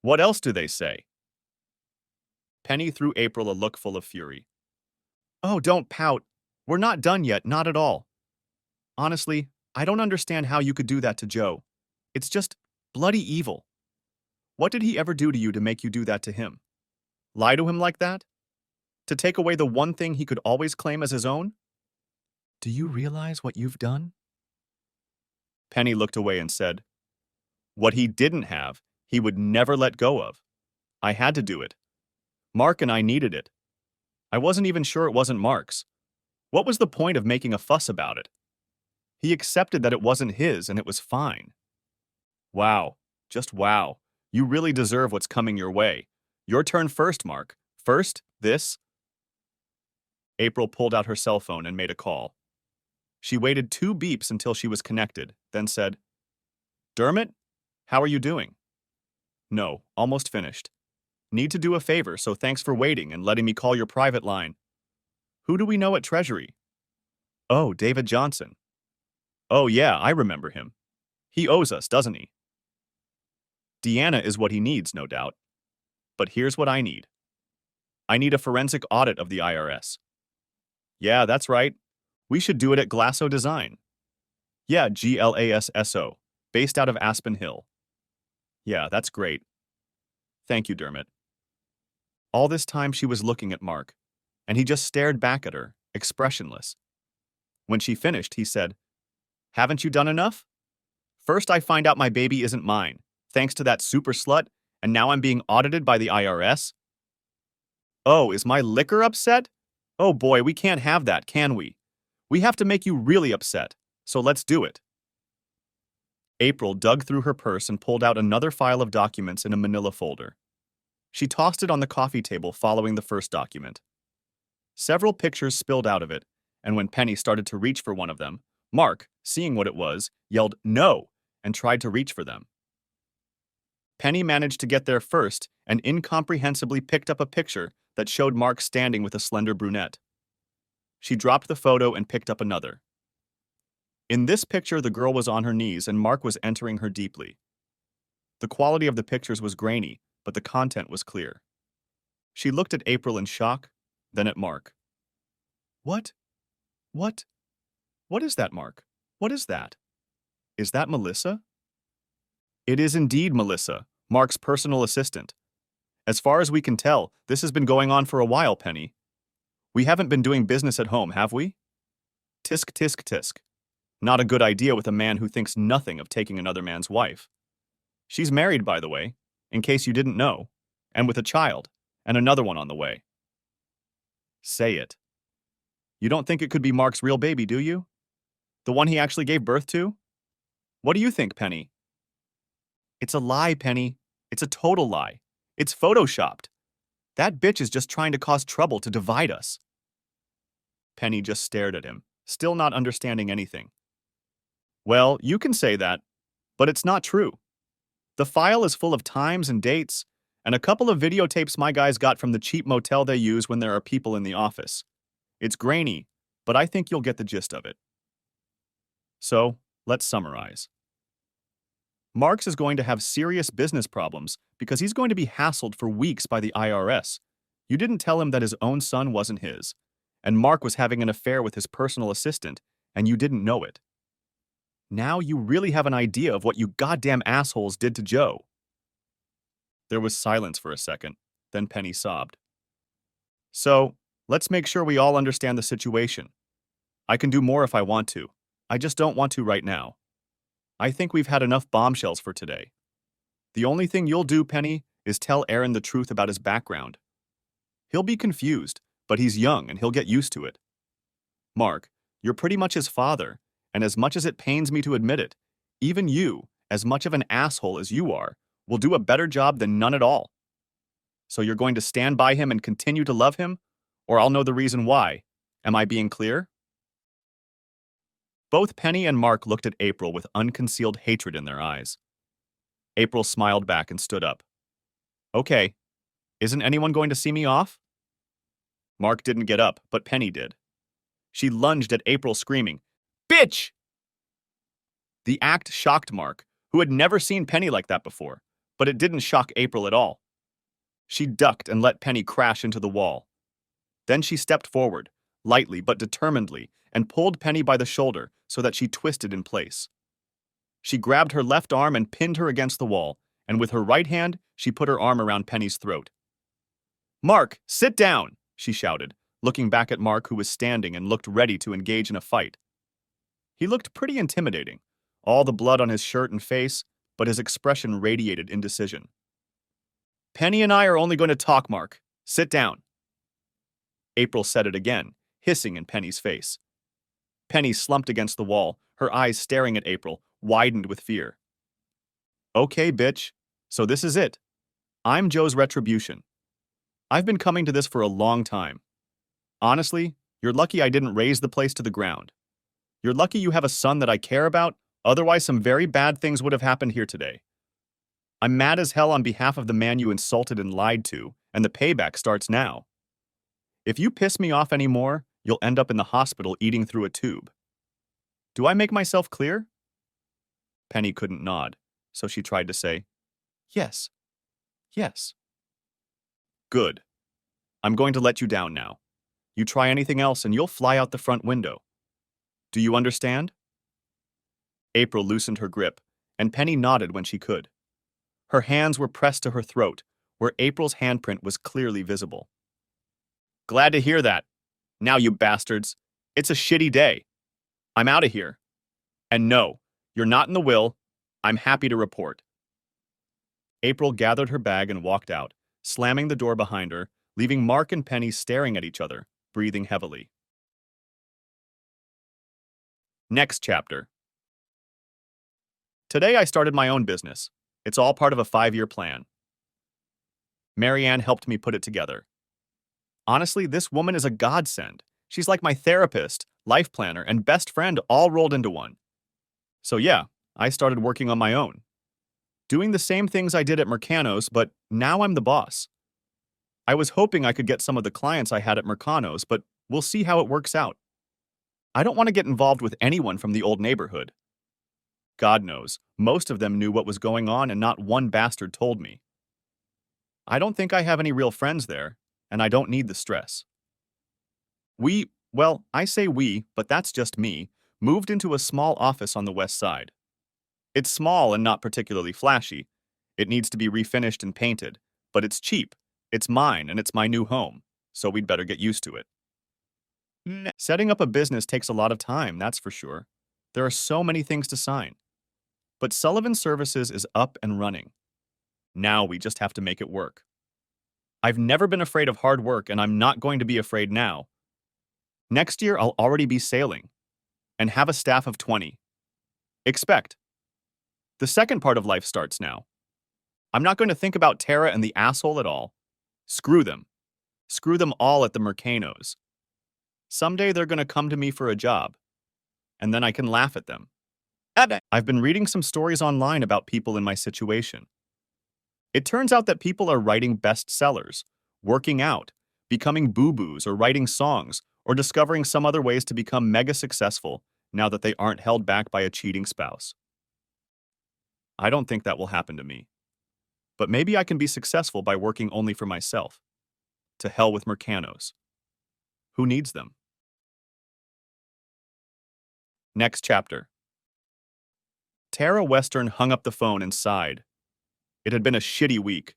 Speaker 1: what else do they say? Penny threw April a look full of fury. Oh, don't pout. We're not done yet, not at all. Honestly, I don't understand how you could do that to Joe. It's just bloody evil. What did he ever do to you to make you do that to him? Lie to him like that? To take away the one thing he could always claim as his own? Do you realize what you've done? Penny looked away and said, What he didn't have, he would never let go of. I had to do it. Mark and I needed it. I wasn't even sure it wasn't Mark's. What was the point of making a fuss about it? He accepted that it wasn't his and it was fine. Wow, just wow. You really deserve what's coming your way. Your turn first, Mark. First, this. April pulled out her cell phone and made a call. She waited 2 beeps until she was connected, then said, Dermot, how are you doing? No, almost finished. Need to do a favor, so thanks for waiting and letting me call your private line. Who do we know at Treasury? Oh, David Johnson. Oh yeah, I remember him. He owes us, doesn't he? Deanna is what he needs, no doubt. But here's what I need. I need a forensic audit of the IRS. Yeah, that's right. We should do it at Glasso Design. Yeah, GLASSO, based out of Aspen Hill. Yeah, that's great. Thank you, Dermot. All this time she was looking at Mark, and he just stared back at her, expressionless. When she finished, he said, Haven't you done enough? First I find out my baby isn't mine, thanks to that super slut, and now I'm being audited by the IRS? Oh, is my liquor upset? Oh boy, we can't have that, can we? We have to make you really upset, so let's do it. April dug through her purse and pulled out another file of documents in a manila folder. She tossed it on the coffee table following the first document. Several pictures spilled out of it, and when Penny started to reach for one of them, Mark, seeing what it was, yelled no and tried to reach for them. Penny managed to get there first and incomprehensibly picked up a picture that showed Mark standing with a slender brunette. She dropped the photo and picked up another. In this picture, the girl was on her knees and Mark was entering her deeply. The quality of the pictures was grainy, but the content was clear. She looked at April in shock, then at Mark. What? What is that, Mark? What is that? Is that Melissa? It is indeed Melissa, Mark's personal assistant. As far as we can tell, this has been going on for a while, Penny. We haven't been doing business at home, have we? Tisk, tisk, tisk. Not a good idea with a man who thinks nothing of taking another man's wife. She's married, by the way, in case you didn't know, and with a child, and another one on the way. Say it. You don't think it could be Mark's real baby, do you? The one he actually gave birth to? What do you think, Penny? It's a lie, Penny. It's a total lie. It's photoshopped. That bitch is just trying to cause trouble to divide us. Penny just stared at him, still not understanding anything. Well, you can say that, but it's not true. The file is full of times and dates, and a couple of videotapes my guys got from the cheap motel they use when there are people in the office. It's grainy, but I think you'll get the gist of it. So, let's summarize. Marks is going to have serious business problems because he's going to be hassled for weeks by the IRS. You didn't tell him that his own son wasn't his, and Mark was having an affair with his personal assistant, and you didn't know it. Now you really have an idea of what you goddamn assholes did to Joe. There was silence for a second, then Penny sobbed. So, let's make sure we all understand the situation. I can do more if I want to. I just don't want to right now. I think we've had enough bombshells for today. The only thing you'll do, Penny, is tell Aaron the truth about his background. He'll be confused, but he's young and he'll get used to it. Mark, you're pretty much his father, and as much as it pains me to admit it, even you, as much of an asshole as you are, will do a better job than none at all. So you're going to stand by him and continue to love him, or I'll know the reason why. Am I being clear? Both Penny and Mark looked at April with unconcealed hatred in their eyes. April smiled back and stood up. Okay, isn't anyone going to see me off? Mark didn't get up, but Penny did. She lunged at April, screaming, "Bitch!" The act shocked Mark, who had never seen Penny like that before, but it didn't shock April at all. She ducked and let Penny crash into the wall. Then she stepped forward, lightly but determinedly, and pulled Penny by the shoulder so that she twisted in place. She grabbed her left arm and pinned her against the wall, and with her right hand, she put her arm around Penny's throat. "Mark, sit down!" she shouted, looking back at Mark, who was standing and looked ready to engage in a fight. He looked pretty intimidating, all the blood on his shirt and face, but his expression radiated indecision. "Penny and I are only going to talk, Mark. Sit down." April said it again, hissing in Penny's face. Penny slumped against the wall, her eyes staring at April, widened with fear. "Okay, bitch. So this is it. I'm Joe's retribution. I've been coming to this for a long time. Honestly, you're lucky I didn't raze the place to the ground. You're lucky you have a son that I care about, otherwise some very bad things would have happened here today. I'm mad as hell on behalf of the man you insulted and lied to, and the payback starts now. If you piss me off anymore, you'll end up in the hospital eating through a tube. Do I make myself clear?" Penny couldn't nod, so she tried to say, "Yes. Yes." "Good. I'm going to let you down now. You try anything else and you'll fly out the front window. Do you understand?" April loosened her grip, and Penny nodded when she could. Her hands were pressed to her throat, where April's handprint was clearly visible. "Glad to hear that. Now, you bastards, it's a shitty day. I'm out of here. And no, you're not in the will. I'm happy to report." April gathered her bag and walked out, slamming the door behind her, leaving Mark and Penny staring at each other, breathing heavily. Next chapter. Today I started my own business. It's all part of a 5-year plan. Marianne helped me put it together. Honestly, this woman is a godsend. She's like my therapist, life planner, and best friend all rolled into one. So yeah, I started working on my own. Doing the same things I did at Mercano's, but now I'm the boss. I was hoping I could get some of the clients I had at Mercano's, but we'll see how it works out. I don't want to get involved with anyone from the old neighborhood. God knows, most of them knew what was going on and not one bastard told me. I don't think I have any real friends there, and I don't need the stress. I say we, but that's just me, moved into a small office on the west side. It's small and not particularly flashy. It needs to be refinished and painted, but it's cheap. It's mine and it's my new home, so we'd better get used to it. Setting up a business takes a lot of time, that's for sure. There are so many things to sign. But Sullivan Services is up and running. Now we just have to make it work. I've never been afraid of hard work, and I'm not going to be afraid now. Next year, I'll already be sailing and have a staff of 20. Expect. The second part of life starts now. I'm not going to think about Tara and the asshole at all. Screw them. Screw them all at the Mercanos. Someday they're going to come to me for a job, and then I can laugh at them. I've been reading some stories online about people in my situation. It turns out that people are writing bestsellers, working out, becoming boo-boos, or writing songs, or discovering some other ways to become mega successful now that they aren't held back by a cheating spouse. I don't think that will happen to me. But maybe I can be successful by working only for myself. To hell with Mercanos. Who needs them? Next chapter. Tara Western hung up the phone and sighed. It had been a shitty week.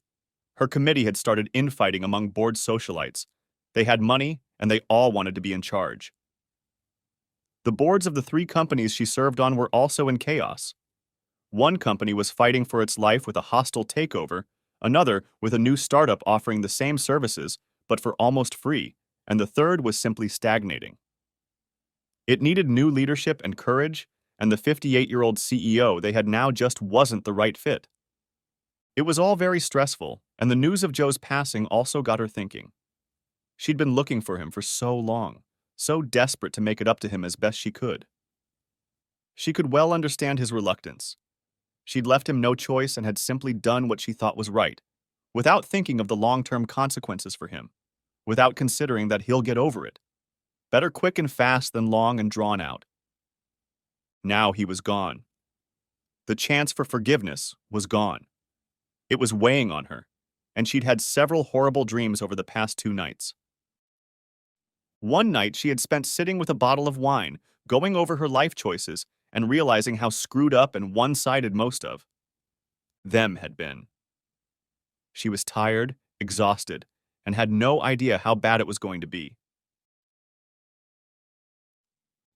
Speaker 1: Her committee had started infighting among board socialites. They had money, and they all wanted to be in charge. The boards of the 3 companies she served on were also in chaos. One company was fighting for its life with a hostile takeover, another with a new startup offering the same services, but for almost free, and the third was simply stagnating. It needed new leadership and courage, and the 58-year-old CEO they had now just wasn't the right fit. It was all very stressful, and the news of Joe's passing also got her thinking. She'd been looking for him for so long, so desperate to make it up to him as best she could. She could well understand his reluctance. She'd left him no choice and had simply done what she thought was right, without thinking of the long-term consequences for him, without considering that he'll get over it. Better quick and fast than long and drawn out. Now he was gone. The chance for forgiveness was gone. It was weighing on her, and she'd had several horrible dreams over the past 2 nights. One night she had spent sitting with a bottle of wine, going over her life choices, and realizing how screwed up and one-sided most of them had been. She was tired, exhausted, and had no idea how bad it was going to be.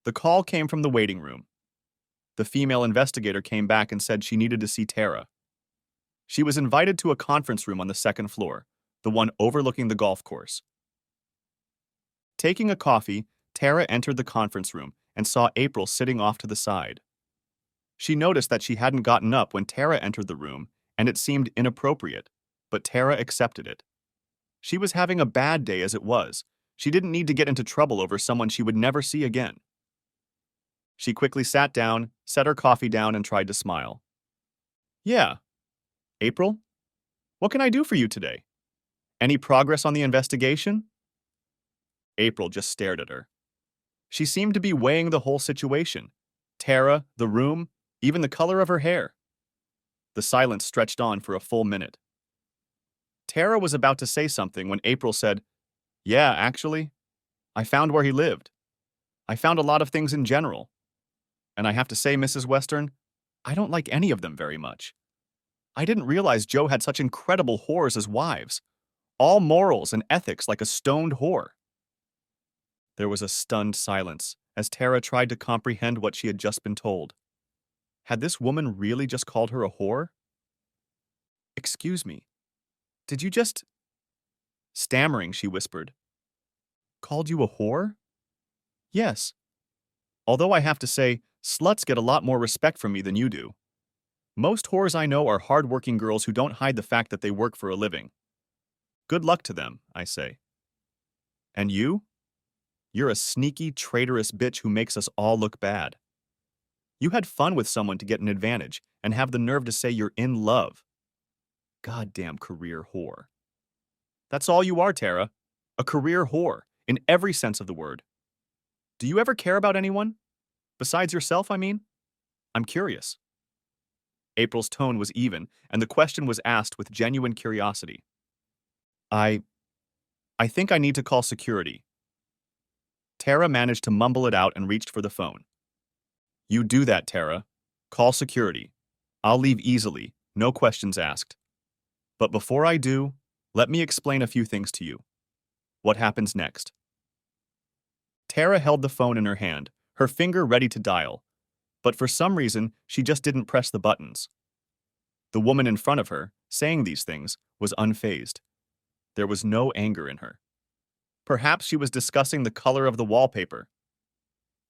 Speaker 1: The call came from the waiting room. The female investigator came back and said she needed to see Tara. She was invited to a conference room on the 2nd floor, the one overlooking the golf course. Taking a coffee, Tara entered the conference room and saw April sitting off to the side. She noticed that she hadn't gotten up when Tara entered the room, and it seemed inappropriate, but Tara accepted it. She was having a bad day as it was. She didn't need to get into trouble over someone she would never see again. She quickly sat down, set her coffee down, and tried to smile. "Yeah. April? What can I do for you today? Any progress on the investigation?" April just stared at her. She seemed to be weighing the whole situation. Tara, the room, even the color of her hair. The silence stretched on for a full minute. Tara was about to say something when April said, "Yeah, actually, I found where he lived. I found a lot of things in general. And I have to say, Mrs. Western, I don't like any of them very much. I didn't realize Joe had such incredible whores as wives. All morals and ethics like a stoned whore." There was a stunned silence as Tara tried to comprehend what she had just been told. Had this woman really just called her a whore? "Excuse me, did you just—" Stammering, she whispered. "Called you a whore?" "Yes. Although I have to say, sluts get a lot more respect from me than you do. Most whores I know are hard-working girls who don't hide the fact that they work for a living. Good luck to them, I say. And you? You're a sneaky, traitorous bitch who makes us all look bad. You had fun with someone to get an advantage and have the nerve to say you're in love. Goddamn career whore. That's all you are, Tara. A career whore, in every sense of the word. Do you ever care about anyone? Besides yourself, I mean? I'm curious." April's tone was even, and the question was asked with genuine curiosity. I think I need to call security." Tara managed to mumble it out and reached for the phone. "You do that, Tara. Call security. I'll leave easily, no questions asked. But before I do, let me explain a few things to you. What happens next?" Tara held the phone in her hand, her finger ready to dial, but for some reason, she just didn't press the buttons. The woman in front of her, saying these things, was unfazed. There was no anger in her. Perhaps she was discussing the color of the wallpaper.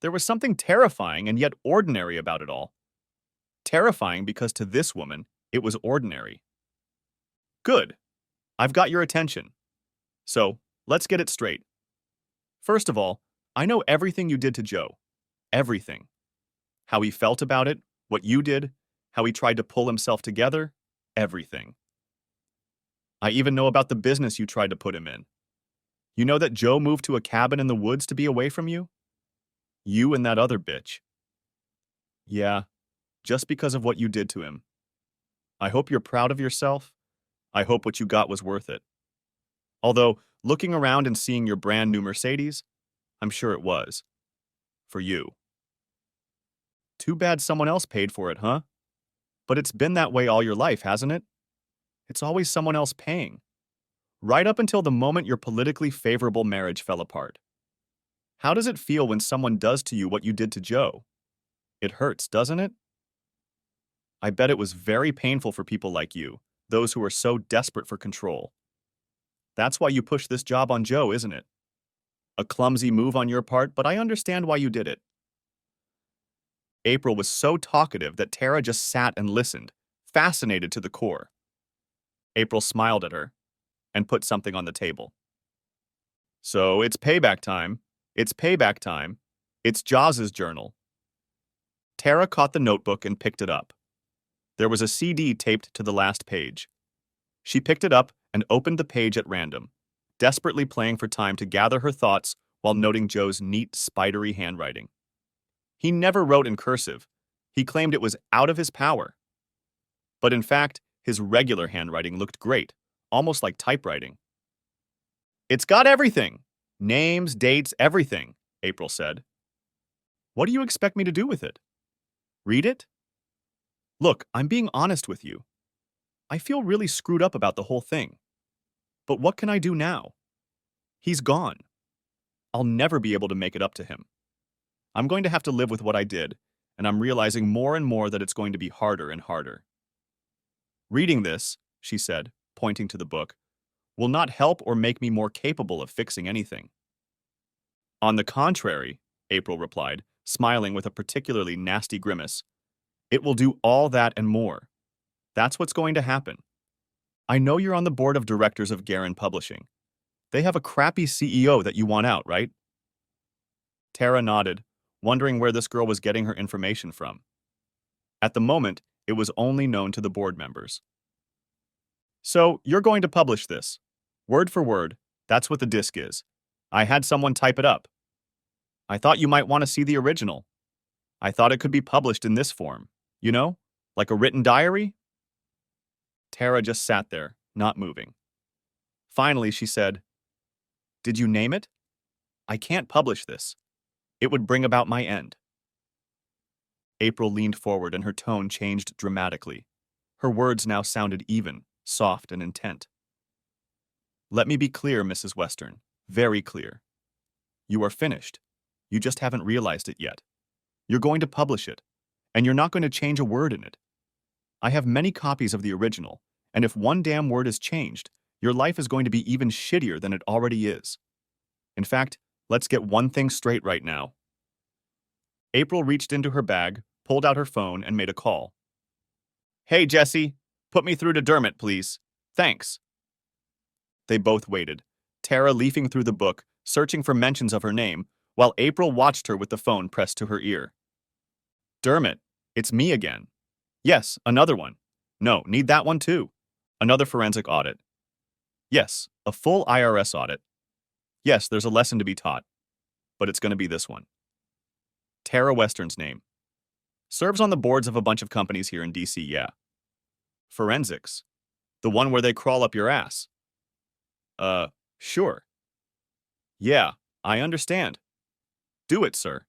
Speaker 1: There was something terrifying and yet ordinary about it all. Terrifying because to this woman, it was ordinary. Good. I've got your attention. So, let's get it straight. First of all, I know everything you did to Joe. Everything. How he felt about it, what you did, how he tried to pull himself together, everything. I even know about the business you tried to put him in. You know that Joe moved to a cabin in the woods to be away from you? You and that other bitch. Yeah, just because of what you did to him. I hope you're proud of yourself. I hope what you got was worth it. Although, looking around and seeing your brand new Mercedes, I'm sure it was. For you. Too bad someone else paid for it, huh? But it's been that way all your life, hasn't it? It's always someone else paying. Right up until the moment your politically favorable marriage fell apart. How does it feel when someone does to you what you did to Joe? It hurts, doesn't it? I bet it was very painful for people like you, those who are so desperate for control. That's why you pushed this job on Joe, isn't it? A clumsy move on your part, but I understand why you did it. April was so talkative that Tara just sat and listened, fascinated to the core. April smiled at her and put something on the table. So it's payback time. It's payback time. It's Jaws's journal. Tara caught the notebook and picked it up. There was a CD taped to the last page. She picked it up and opened the page at random, desperately playing for time to gather her thoughts while noting Joe's neat, spidery handwriting. He never wrote in cursive. He claimed it was out of his power. But in fact, his regular handwriting looked great, almost like typewriting. It's got everything. Names, dates, everything, April said. What do you expect me to do with it? Read it? Look, I'm being honest with you. I feel really screwed up about the whole thing. But what can I do now? He's gone. I'll never be able to make it up to him. I'm going to have to live with what I did, and I'm realizing more and more that it's going to be harder and harder. Reading this, she said, pointing to the book, will not help or make me more capable of fixing anything. On the contrary, April replied, smiling with a particularly nasty grimace, it will do all that and more. That's what's going to happen. I know you're on the board of directors of Garin Publishing. They have a crappy CEO that you want out, right? Tara nodded, wondering where this girl was getting her information from. At the moment, it was only known to the board members. So, you're going to publish this. Word for word, that's what the disc is. I had someone type it up. I thought you might want to see the original. I thought it could be published in this form. You know, like a written diary? Tara just sat there, not moving. Finally, she said, Did you name it? I can't publish this. It would bring about my end. April leaned forward and her tone changed dramatically. Her words now sounded even, soft, and intent. Let me be clear, Mrs. Western, very clear. You are finished. You just haven't realized it yet. You're going to publish it, and you're not going to change a word in it. I have many copies of the original, and if one damn word is changed, your life is going to be even shittier than it already is. In fact, let's get one thing straight right now. April reached into her bag, pulled out her phone, and made a call. Hey, Jesse, put me through to Dermot, please. Thanks. They both waited, Tara leafing through the book, searching for mentions of her name, while April watched her with the phone pressed to her ear. Dermot, it's me again. Yes, another one. No, need that one too. Another forensic audit. Yes, a full IRS audit. Yes, there's a lesson to be taught, but it's going to be this one. Tara Western's name. Serves on the boards of a bunch of companies here in DC, yeah. Forensics. The one where they crawl up your ass. Sure. Yeah, I understand. Do it, sir.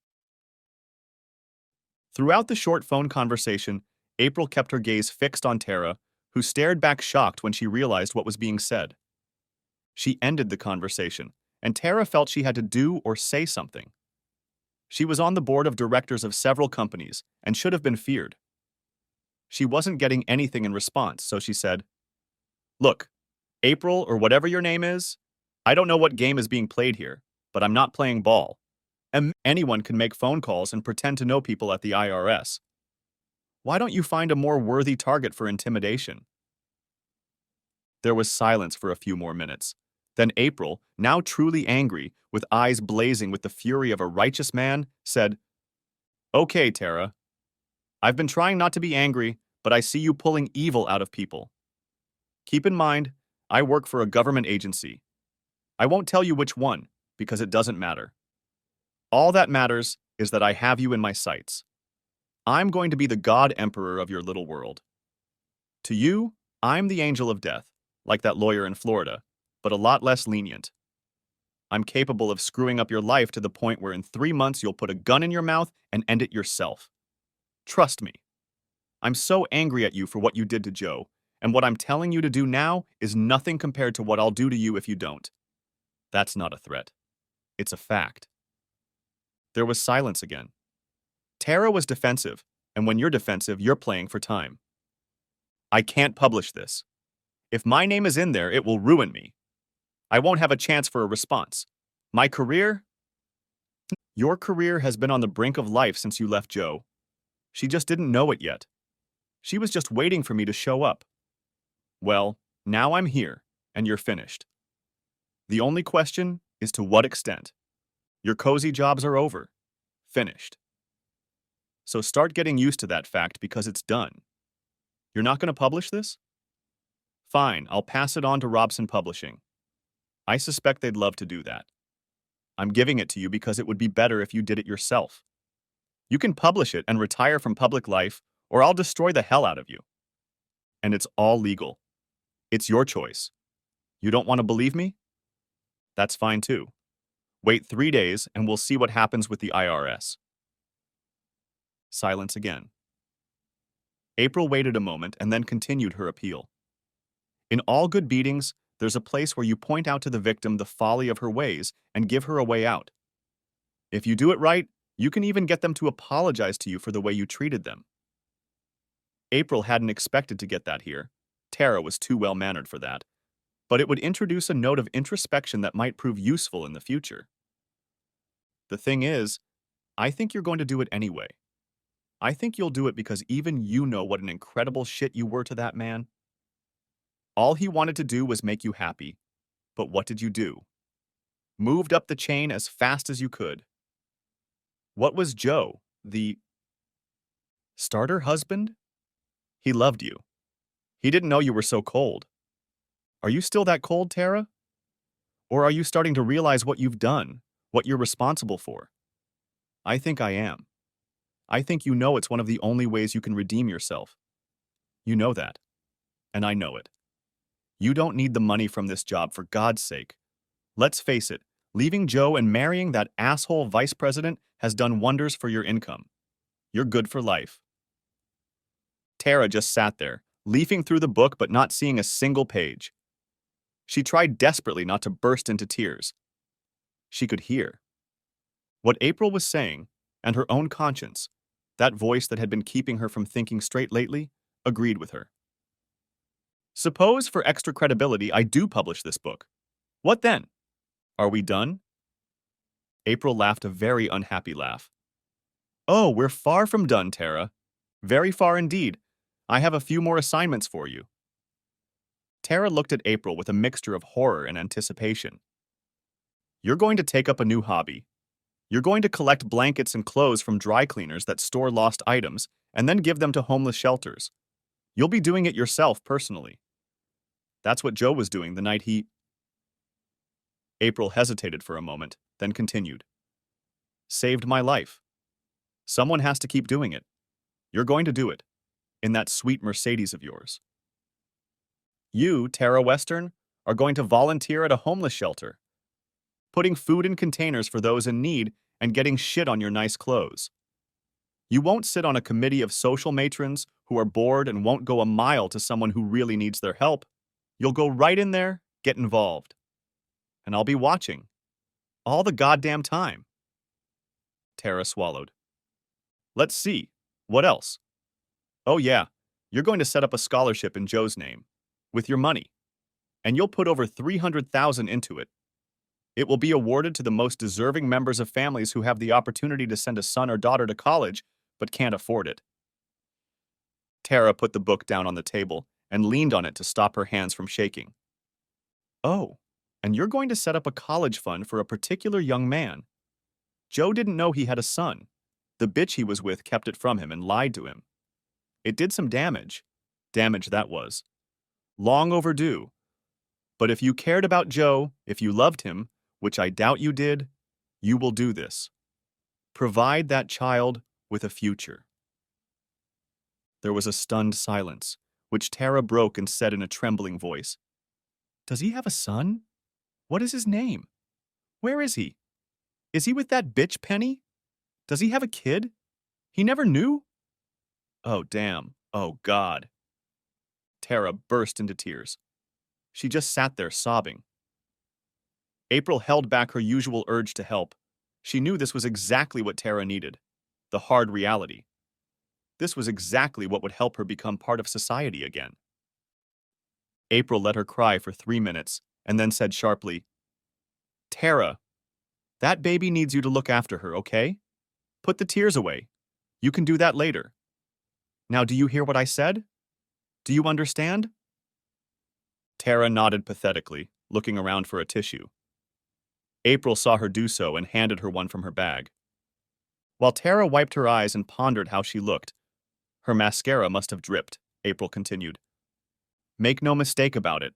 Speaker 1: Throughout the short phone conversation, April kept her gaze fixed on Tara, who stared back shocked when she realized what was being said. She ended the conversation, and Tara felt she had to do or say something. She was on the board of directors of several companies and should have been feared. She wasn't getting anything in response, so she said, Look, April or whatever your name is, I don't know what game is being played here, but I'm not playing ball. And anyone can make phone calls and pretend to know people at the IRS. Why don't you find a more worthy target for intimidation? There was silence for a few more minutes. Then April, now truly angry, with eyes blazing with the fury of a righteous man, said, "Okay, Tara. I've been trying not to be angry, but I see you pulling evil out of people. Keep in mind, I work for a government agency. I won't tell you which one, because it doesn't matter. All that matters is that I have you in my sights. I'm going to be the God Emperor of your little world. To you, I'm the angel of death, like that lawyer in Florida, but a lot less lenient. I'm capable of screwing up your life to the point where in 3 months you'll put a gun in your mouth and end it yourself. Trust me. I'm so angry at you for what you did to Joe, and what I'm telling you to do now is nothing compared to what I'll do to you if you don't. That's not a threat. It's a fact." There was silence again. Tara was defensive, and when you're defensive, you're playing for time. "I can't publish this. If my name is in there, it will ruin me. I won't have a chance for a response. My career? Your career has been on the brink of life since you left Joe. She just didn't know it yet. She was just waiting for me to show up. Well, now I'm here, and you're finished. The only question is to what extent. Your cozy jobs are over. Finished. So start getting used to that fact because it's done. You're not going to publish this? Fine, I'll pass it on to Robson Publishing. I suspect they'd love to do that. I'm giving it to you because it would be better if you did it yourself. You can publish it and retire from public life, or I'll destroy the hell out of you. And it's all legal. It's your choice. You don't want to believe me? That's fine too. Wait 3 days and we'll see what happens with the IRS. Silence again. April waited a moment and then continued her appeal. In all good beatings, there's a place where you point out to the victim the folly of her ways and give her a way out. If you do it right, you can even get them to apologize to you for the way you treated them. April hadn't expected to get that here. Tara was too well-mannered for that. But it would introduce a note of introspection that might prove useful in the future. The thing is, I think you're going to do it anyway. I think you'll do it because even you know what an incredible shit you were to that man. All he wanted to do was make you happy. But what did you do? Moved up the chain as fast as you could. What was Joe, the starter husband? He loved you. He didn't know you were so cold. Are you still that cold, Tara? Or are you starting to realize what you've done, what you're responsible for? I think I am. I think you know it's one of the only ways you can redeem yourself. You know that. And I know it. You don't need the money from this job, for God's sake. Let's face it, leaving Joe and marrying that asshole vice president has done wonders for your income. You're good for life. Tara just sat there, leafing through the book but not seeing a single page. She tried desperately not to burst into tears. She could hear. What April was saying, and her own conscience, that voice that had been keeping her from thinking straight lately, agreed with her. Suppose, for extra credibility, I do publish this book. What then? Are we done? April laughed a very unhappy laugh. Oh, we're far from done, Tara. Very far indeed. I have a few more assignments for you. Tara looked at April with a mixture of horror and anticipation. You're going to take up a new hobby. You're going to collect blankets and clothes from dry cleaners that store lost items and then give them to homeless shelters. You'll be doing it yourself personally. That's what Joe was doing the night he... April hesitated for a moment, then continued. Saved my life. Someone has to keep doing it. You're going to do it. In that sweet Mercedes of yours. You, Tara Western, are going to volunteer at a homeless shelter, putting food in containers for those in need and getting shit on your nice clothes. You won't sit on a committee of social matrons who are bored and won't go a mile to someone who really needs their help. You'll go right in there, get involved. And I'll be watching. All the goddamn time. Tara swallowed. Let's see. What else? Oh yeah, you're going to set up a scholarship in Joe's name, with your money. And you'll put over $300,000 into it, It will be awarded to the most deserving members of families who have the opportunity to send a son or daughter to college but can't afford it. Tara put the book down on the table and leaned on it to stop her hands from shaking. Oh, and you're going to set up a college fund for a particular young man. Joe didn't know he had a son. The bitch he was with kept it from him and lied to him. It did some damage. Damage that was. Long overdue. But if you cared about Joe, if you loved him, which I doubt you did, you will do this. Provide that child with a future. There was a stunned silence, which Tara broke and said in a trembling voice, "Does he have a son? What is his name? Where is he? Is he with that bitch Penny? Does he have a kid? He never knew?" Oh, damn. Oh, God. Tara burst into tears. She just sat there sobbing. April held back her usual urge to help. She knew this was exactly what Tara needed. The hard reality. This was exactly what would help her become part of society again. April let her cry for 3 minutes and then said sharply, "Tara, that baby needs you to look after her, okay? Put the tears away. You can do that later. Now, do you hear what I said? Do you understand?" Tara nodded pathetically, looking around for a tissue. April saw her do so and handed her one from her bag. While Tara wiped her eyes and pondered how she looked, her mascara must have dripped, April continued. "Make no mistake about it.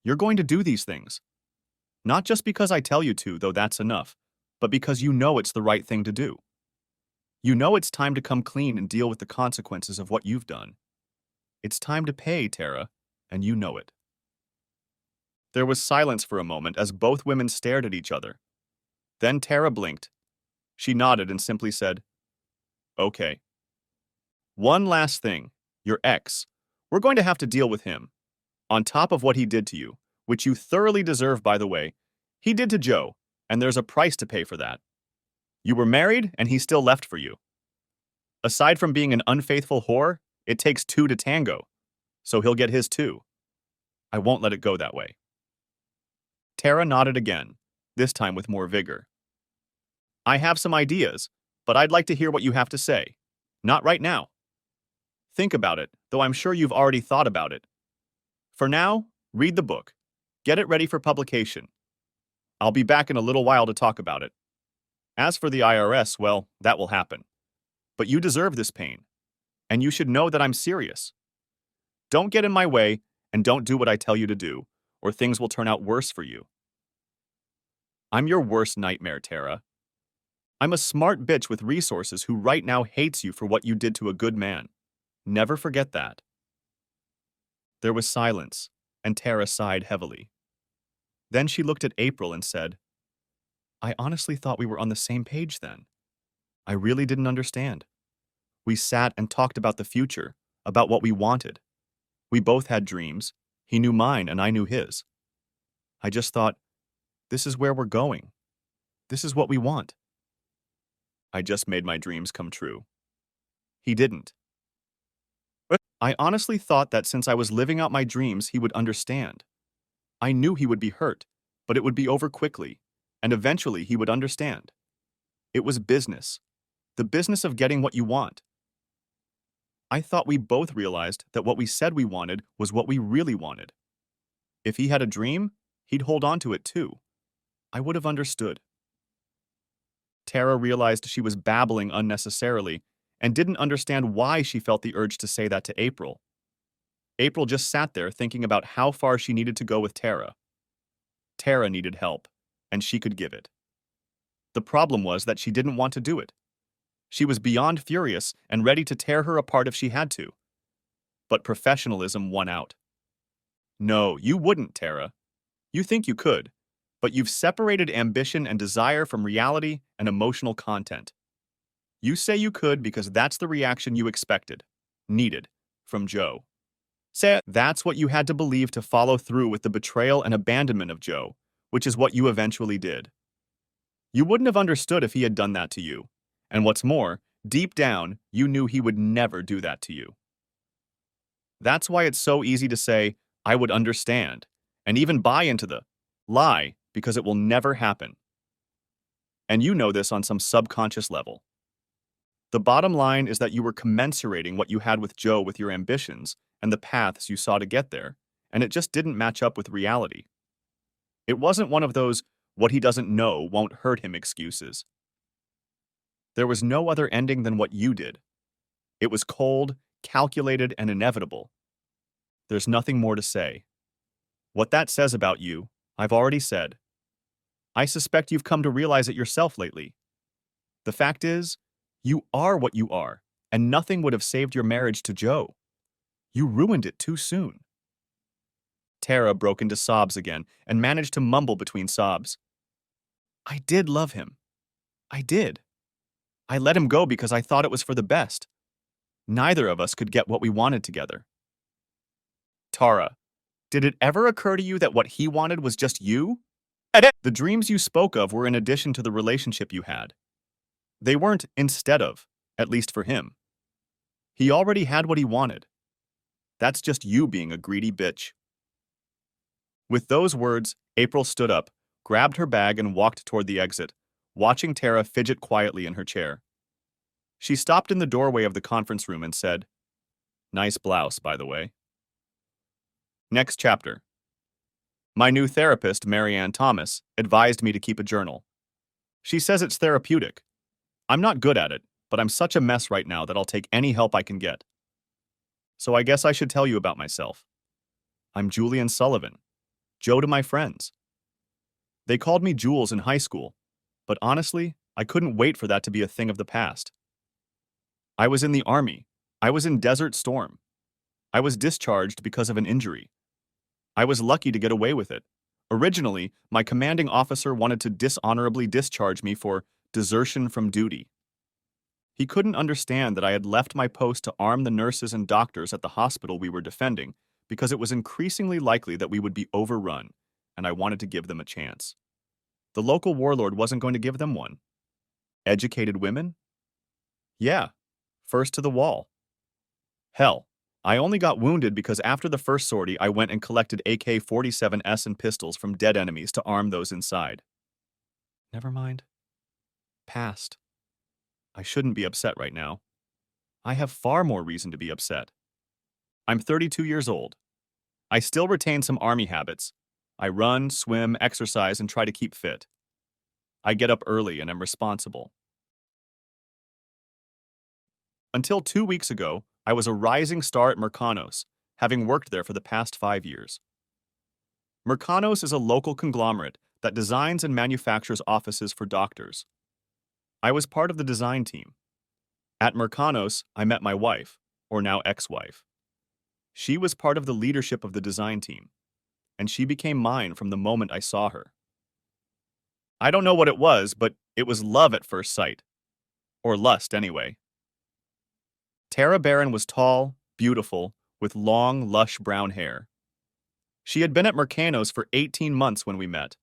Speaker 1: You're going to do these things. Not just because I tell you to, though that's enough, but because you know it's the right thing to do. You know it's time to come clean and deal with the consequences of what you've done. It's time to pay, Tara, and you know it." There was silence for a moment as both women stared at each other. Then Tara blinked. She nodded and simply said, "Okay. One last thing. Your ex. We're going to have to deal with him. On top of what he did to you, which you thoroughly deserve, by the way, he did to Joe, and there's a price to pay for that. You were married, and he still left for you. Aside from being an unfaithful whore, it takes two to tango, so he'll get his too. I won't let it go that way." Tara nodded again, this time with more vigor. "I have some ideas, but I'd like to hear what you have to say. Not right now. Think about it, though I'm sure you've already thought about it. For now, read the book. Get it ready for publication. I'll be back in a little while to talk about it. As for the IRS, well, that will happen. But you deserve this pain, and you should know that I'm serious. Don't get in my way, and don't do what I tell you to do, or things will turn out worse for you. I'm your worst nightmare, Tara. I'm a smart bitch with resources who right now hates you for what you did to a good man. Never forget that." There was silence, and Tara sighed heavily. Then she looked at April and said, "I honestly thought we were on the same page then. I really didn't understand. We sat and talked about the future, about what we wanted. We both had dreams. He knew mine and I knew his. I just thought, this is where we're going. This is what we want. I just made my dreams come true. He didn't. I honestly thought that since I was living out my dreams, he would understand. I knew he would be hurt, but it would be over quickly, and eventually he would understand. It was business. The business of getting what you want. I thought we both realized that what we said we wanted was what we really wanted. If he had a dream, he'd hold on to it too. I would have understood." Tara realized she was babbling unnecessarily and didn't understand why she felt the urge to say that to April. April just sat there thinking about how far she needed to go with Tara. Tara needed help, and she could give it. The problem was that she didn't want to do it. She was beyond furious and ready to tear her apart if she had to. But professionalism won out. "No, you wouldn't, Tara. You think you could, but you've separated ambition and desire from reality and emotional content. You say you could because that's the reaction you expected, needed, from Joe. Say that's what you had to believe to follow through with the betrayal and abandonment of Joe, which is what you eventually did. You wouldn't have understood if he had done that to you. And what's more, deep down, you knew he would never do that to you. That's why it's so easy to say, I would understand, and even buy into the lie because it will never happen. And you know this on some subconscious level. The bottom line is that you were commensurating what you had with Joe with your ambitions and the paths you saw to get there, and it just didn't match up with reality. It wasn't one of those what he doesn't know won't hurt him excuses. There was no other ending than what you did. It was cold, calculated, and inevitable. There's nothing more to say. What that says about you, I've already said. I suspect you've come to realize it yourself lately. The fact is, you are what you are, and nothing would have saved your marriage to Joe. You ruined it too soon. Tara broke into sobs again and managed to mumble between sobs. I did love him. I did. I let him go because I thought it was for the best. Neither of us could get what we wanted together. Tara, did it ever occur to you that what he wanted was just you? The dreams you spoke of were in addition to the relationship you had. They weren't instead of, at least for him. He already had what he wanted. That's just you being a greedy bitch. With those words, April stood up, grabbed her bag, and walked toward the exit, watching Tara fidget quietly in her chair. She stopped in the doorway of the conference room and said, "Nice blouse, by the way." Next chapter. My new therapist, Marianne Thomas, advised me to keep a journal. She says it's therapeutic. I'm not good at it, but I'm such a mess right now that I'll take any help I can get. So I guess I should tell you about myself. I'm Julian Sullivan, Joe to my friends. They called me Jules in high school, but honestly, I couldn't wait for that to be a thing of the past. I was in the Army. I was in Desert Storm. I was discharged because of an injury. I was lucky to get away with it. Originally, my commanding officer wanted to dishonorably discharge me for desertion from duty. He couldn't understand that I had left my post to arm the nurses and doctors at the hospital we were defending because it was increasingly likely that we would be overrun, and I wanted to give them a chance. The local warlord wasn't going to give them one. Educated women? Yeah, first to the wall. Hell, I only got wounded because after the first sortie, I went and collected AK-47s and pistols from dead enemies to arm those inside. Never mind. Past. I shouldn't be upset right now. I have far more reason to be upset. I'm 32 years old. I still retain some Army habits. I run, swim, exercise, and try to keep fit. I get up early and am responsible. Until 2 weeks ago, I was a rising star at Mercanos, having worked there for the past 5 years. Mercanos is a local conglomerate that designs and manufactures offices for doctors. I was part of the design team. At Mercanos, I met my wife, or now ex-wife. She was part of the leadership of the design team, and she became mine from the moment I saw her. I don't know what it was, but it was love at first sight. Or lust, anyway. Tara Barron was tall, beautiful, with long, lush brown hair. She had been at Mercanos for 18 months when we met,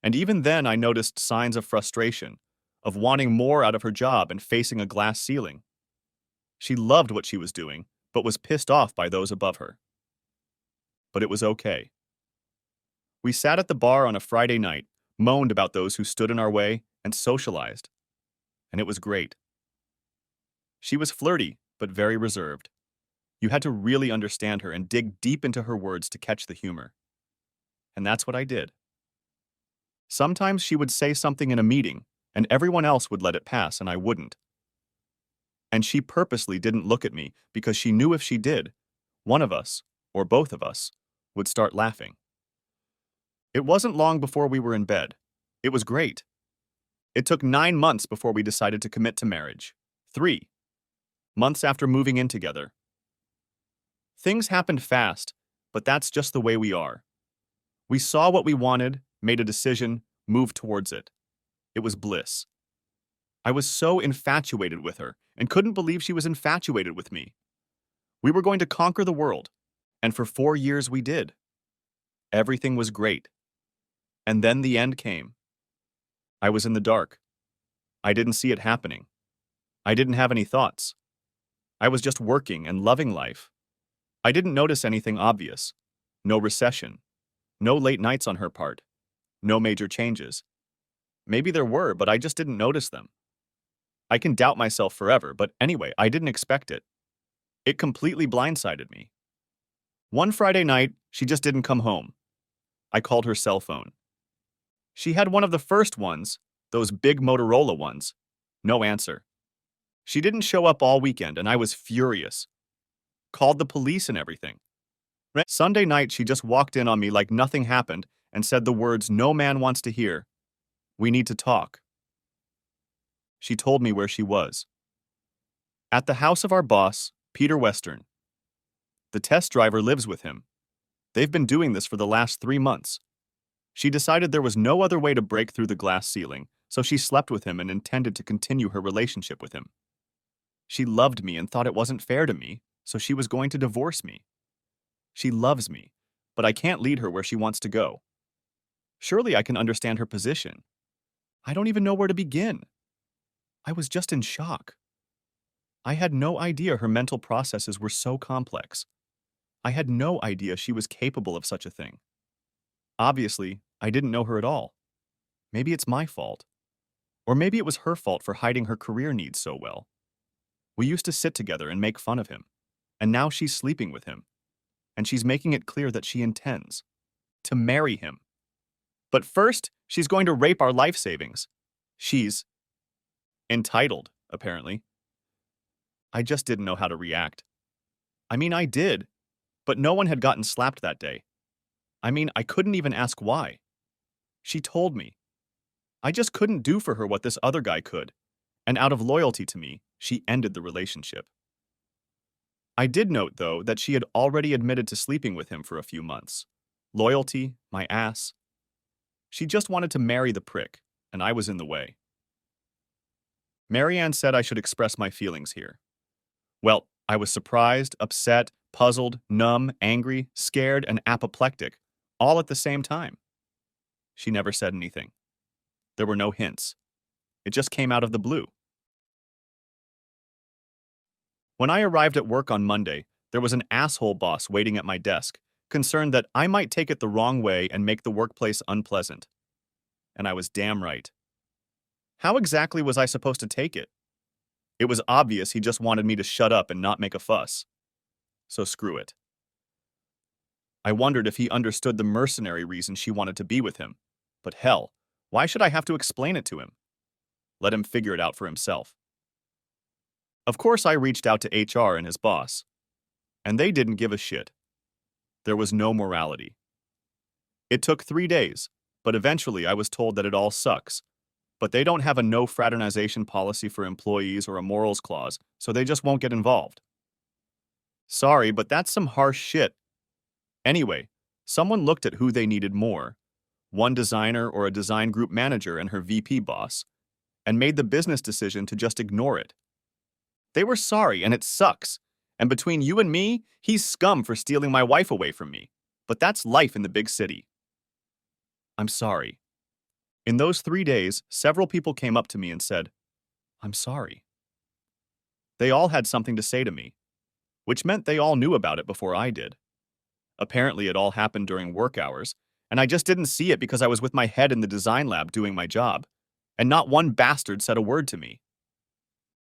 Speaker 1: and even then I noticed signs of frustration, of wanting more out of her job and facing a glass ceiling. She loved what she was doing, but was pissed off by those above her. But it was okay. We sat at the bar on a Friday night, moaned about those who stood in our way, and socialized. And it was great. She was flirty, but very reserved. You had to really understand her and dig deep into her words to catch the humor. And that's what I did. Sometimes she would say something in a meeting, and everyone else would let it pass, and I wouldn't. And she purposely didn't look at me because she knew if she did, one of us, or both of us, would start laughing. It wasn't long before we were in bed. It was great. It took 9 months before we decided to commit to marriage. 3 months after moving in together. Things happened fast, but that's just the way we are. We saw what we wanted, made a decision, moved towards it. It was bliss. I was so infatuated with her and couldn't believe she was infatuated with me. We were going to conquer the world, and for 4 years we did. Everything was great. And then the end came. I was in the dark. I didn't see it happening. I didn't have any thoughts. I was just working and loving life. I didn't notice anything obvious. No recession. No late nights on her part. No major changes. Maybe there were, but I just didn't notice them. I can doubt myself forever, but anyway, I didn't expect it. It completely blindsided me. One Friday night, she just didn't come home. I called her cell phone. She had one of the first ones, those big Motorola ones. No answer. She didn't show up all weekend, and I was furious. Called the police and everything. Sunday night, she just walked in on me like nothing happened and said the words no man wants to hear. We need to talk. She told me where she was. At the house of our boss, Peter Western. The test driver lives with him. They've been doing this for the last 3 months. She decided there was no other way to break through the glass ceiling, so she slept with him and intended to continue her relationship with him. She loved me and thought it wasn't fair to me, so she was going to divorce me. She loves me, but I can't lead her where she wants to go. Surely I can understand her position. I don't even know where to begin. I was just in shock. I had no idea her mental processes were so complex. I had no idea she was capable of such a thing. Obviously, I didn't know her at all. Maybe it's my fault. Or maybe it was her fault for hiding her career needs so well. We used to sit together and make fun of him, and now she's sleeping with him, and she's making it clear that she intends to marry him. But first, she's going to rape our life savings. She's entitled, apparently. I just didn't know how to react. I mean, I did, but no one had gotten slapped that day. I mean, I couldn't even ask why. She told me. I just couldn't do for her what this other guy could, and out of loyalty to me, she ended the relationship. I did note, though, that she had already admitted to sleeping with him for a few months. Loyalty, my ass. She just wanted to marry the prick, and I was in the way. Marianne said I should express my feelings here. Well, I was surprised, upset, puzzled, numb, angry, scared, and apoplectic, all at the same time. She never said anything. There were no hints. It just came out of the blue. When I arrived at work on Monday, there was an asshole boss waiting at my desk, concerned that I might take it the wrong way and make the workplace unpleasant. And I was damn right. How exactly was I supposed to take it? It was obvious he just wanted me to shut up and not make a fuss. So screw it. I wondered if he understood the mercenary reason she wanted to be with him. But hell, why should I have to explain it to him? Let him figure it out for himself. Of course, I reached out to HR and his boss. And they didn't give a shit. There was no morality. It took 3 days, but eventually I was told that it all sucks. But they don't have a no fraternization policy for employees or a morals clause, so they just won't get involved. Sorry, but that's some harsh shit. Anyway, someone looked at who they needed more, one designer or a design group manager and her VP boss, and made the business decision to just ignore it. They were sorry, and it sucks. And between you and me, he's scum for stealing my wife away from me. But that's life in the big city. I'm sorry. In those 3 days, several people came up to me and said, I'm sorry. They all had something to say to me, which meant they all knew about it before I did. Apparently, it all happened during work hours, and I just didn't see it because I was with my head in the design lab doing my job, and not one bastard said a word to me.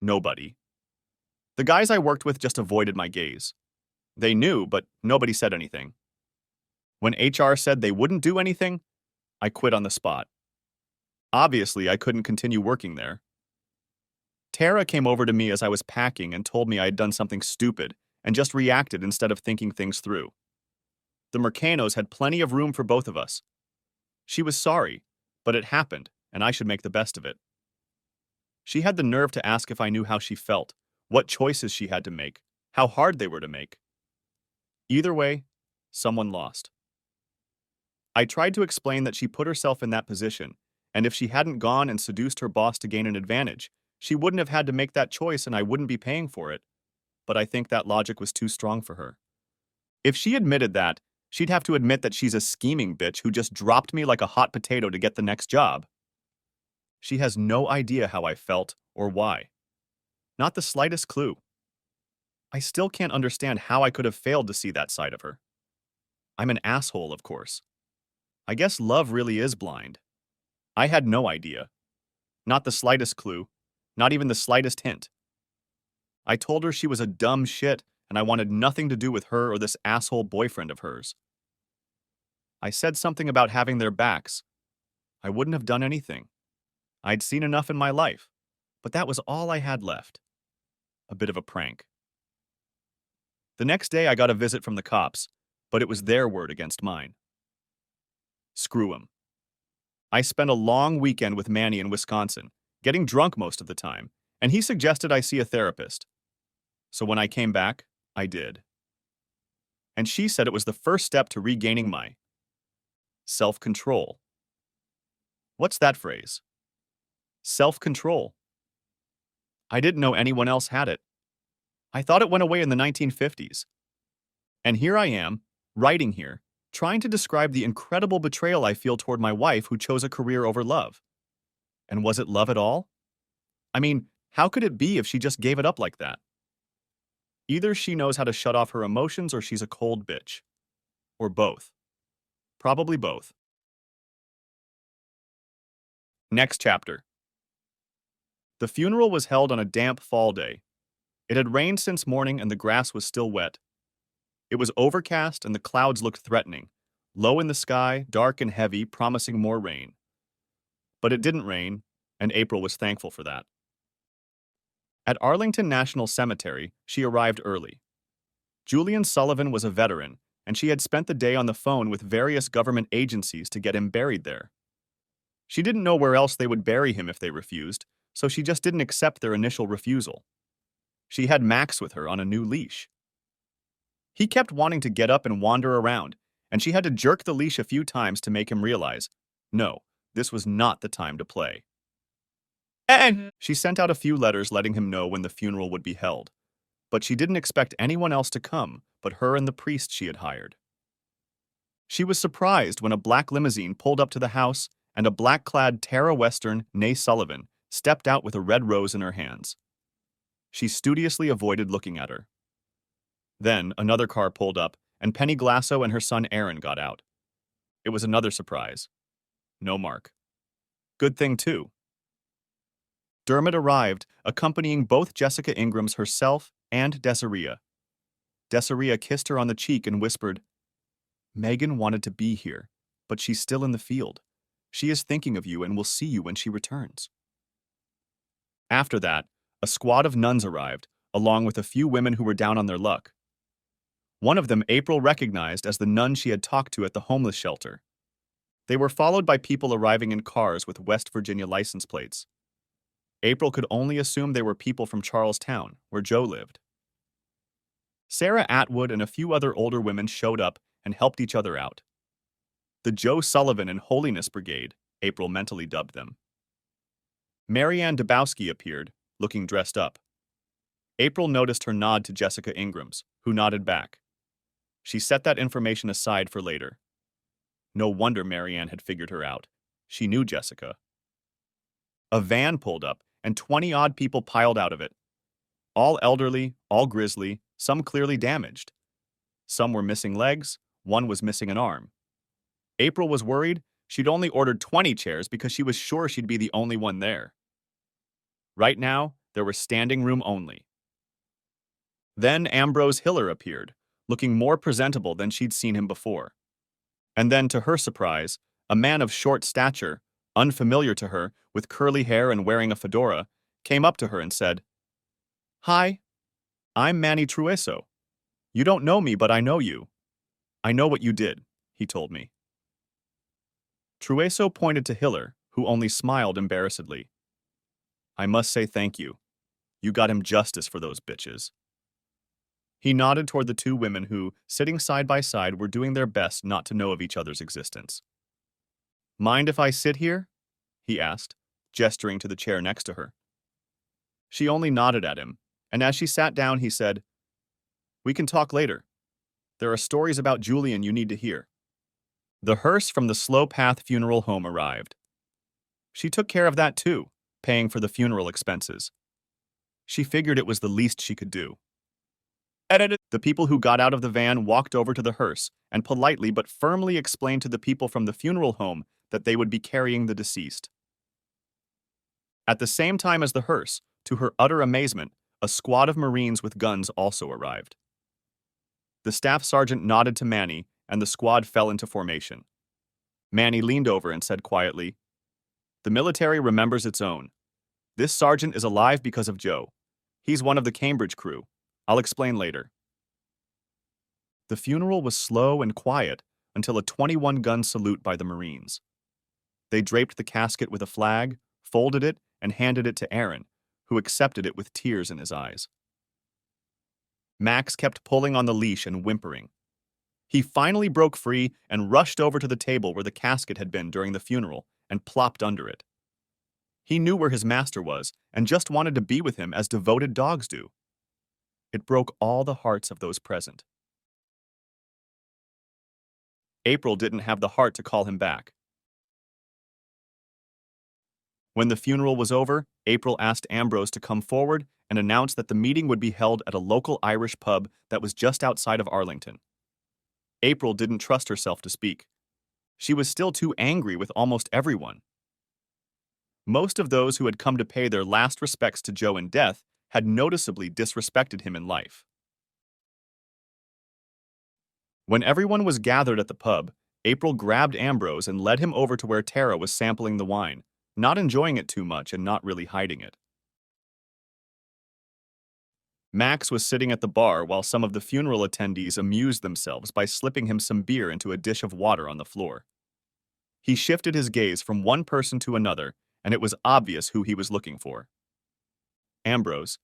Speaker 1: Nobody. The guys I worked with just avoided my gaze. They knew, but nobody said anything. When HR said they wouldn't do anything, I quit on the spot. Obviously, I couldn't continue working there. Tara came over to me as I was packing and told me I had done something stupid and just reacted instead of thinking things through. The Mercanos had plenty of room for both of us. She was sorry, but it happened, and I should make the best of it. She had the nerve to ask if I knew how she felt, what choices she had to make, how hard they were to make. Either way, someone lost. I tried to explain that she put herself in that position, and if she hadn't gone and seduced her boss to gain an advantage, she wouldn't have had to make that choice and I wouldn't be paying for it. But I think that logic was too strong for her. If she admitted that, she'd have to admit that she's a scheming bitch who just dropped me like a hot potato to get the next job. She has no idea how I felt or why. Not the slightest clue. I still can't understand how I could have failed to see that side of her. I'm an asshole, of course. I guess love really is blind. I had no idea. Not the slightest clue. Not even the slightest hint. I told her she was a dumb shit and I wanted nothing to do with her or this asshole boyfriend of hers. I said something about having their backs. I wouldn't have done anything. I'd seen enough in my life, but that was all I had left. A bit of a prank. The next day I got a visit from the cops, but it was their word against mine. Screw 'em. I spent a long weekend with Manny in Wisconsin, getting drunk most of the time, and he suggested I see a therapist. So when I came back, I did. And she said it was the first step to regaining my self-control. What's that phrase? Self-control. I didn't know anyone else had it. I thought it went away in the 1950s. And here I am, writing here, trying to describe the incredible betrayal I feel toward my wife who chose a career over love. And was it love at all? I mean, how could it be if she just gave it up like that? Either she knows how to shut off her emotions or she's a cold bitch. Or both. Probably both. Next chapter. The funeral was held on a damp fall day. It had rained since morning and the grass was still wet. It was overcast and the clouds looked threatening, low in the sky, dark and heavy, promising more rain. But it didn't rain, and April was thankful for that. At Arlington National Cemetery, she arrived early. Julian Sullivan was a veteran, and she had spent the day on the phone with various government agencies to get him buried there. She didn't know where else they would bury him if they refused, so she just didn't accept their initial refusal. She had Max with her on a new leash. He kept wanting to get up and wander around, and she had to jerk the leash a few times to make him realize, no, this was not the time to play. And she sent out a few letters letting him know when the funeral would be held, but she didn't expect anyone else to come but her and the priest she had hired. She was surprised when a black limousine pulled up to the house and a black-clad Tara Western, née Sullivan, stepped out with a red rose in her hands. She studiously avoided looking at her. Then another car pulled up, and Penny Glasso and her son Aaron got out. It was another surprise. No Mark. Good thing, too. Dermot arrived, accompanying both Jessica Ingrams herself and Desiree. Desiree kissed her on the cheek and whispered, "Megan wanted to be here, but she's still in the field. She is thinking of you and will see you when she returns." After that, a squad of nuns arrived, along with a few women who were down on their luck. One of them April recognized as the nun she had talked to at the homeless shelter. They were followed by people arriving in cars with West Virginia license plates. April could only assume they were people from Charlestown, where Joe lived. Sarah Atwood and a few other older women showed up and helped each other out. The Joe Sullivan and Holiness Brigade, April mentally dubbed them. Marianne Dabowski appeared, looking dressed up. April noticed her nod to Jessica Ingrams, who nodded back. She set that information aside for later. No wonder Marianne had figured her out. She knew Jessica. A van pulled up, and 20-odd people piled out of it. All elderly, all grisly, some clearly damaged. Some were missing legs, one was missing an arm. April was worried she'd only ordered 20 chairs because she was sure she'd be the only one there. Right now, there was standing room only. Then Ambrose Hiller appeared, looking more presentable than she'd seen him before. And then, to her surprise, a man of short stature, unfamiliar to her, with curly hair and wearing a fedora, came up to her and said, "Hi, I'm Manny Trueso. You don't know me, but I know you. I know what you did," he told me. Trueso pointed to Hiller, who only smiled embarrassedly. "I must say thank you. You got him justice for those bitches." He nodded toward the two women who, sitting side by side, were doing their best not to know of each other's existence. "Mind if I sit here?" he asked, gesturing to the chair next to her. She only nodded at him, and as she sat down, he said, "We can talk later. There are stories about Julian you need to hear." The hearse from the Slow Path Funeral Home arrived. She took care of that too, paying for the funeral expenses. She figured it was the least she could do. The people who got out of the van walked over to the hearse and politely but firmly explained to the people from the funeral home that they would be carrying the deceased. At the same time as the hearse, to her utter amazement, a squad of Marines with guns also arrived. The staff sergeant nodded to Manny, and the squad fell into formation. Manny leaned over and said quietly, "The military remembers its own. This sergeant is alive because of Joe. He's one of the Cambridge crew. I'll explain later." The funeral was slow and quiet until a 21-gun salute by the Marines. They draped the casket with a flag, folded it, and handed it to Aaron, who accepted it with tears in his eyes. Max kept pulling on the leash and whimpering. He finally broke free and rushed over to the table where the casket had been during the funeral and plopped under it. He knew where his master was and just wanted to be with him as devoted dogs do. It broke all the hearts of those present. April didn't have the heart to call him back. When the funeral was over, April asked Ambrose to come forward and announce that the meeting would be held at a local Irish pub that was just outside of Arlington. April didn't trust herself to speak. She was still too angry with almost everyone. Most of those who had come to pay their last respects to Joe in death had noticeably disrespected him in life. When everyone was gathered at the pub, April grabbed Ambrose and led him over to where Tara was sampling the wine, not enjoying it too much and not really hiding it. Max was sitting at the bar while some of the funeral attendees amused themselves by slipping him some beer into a dish of water on the floor. He shifted his gaze from one person to another, and it was obvious who he was looking for. "Ambrose,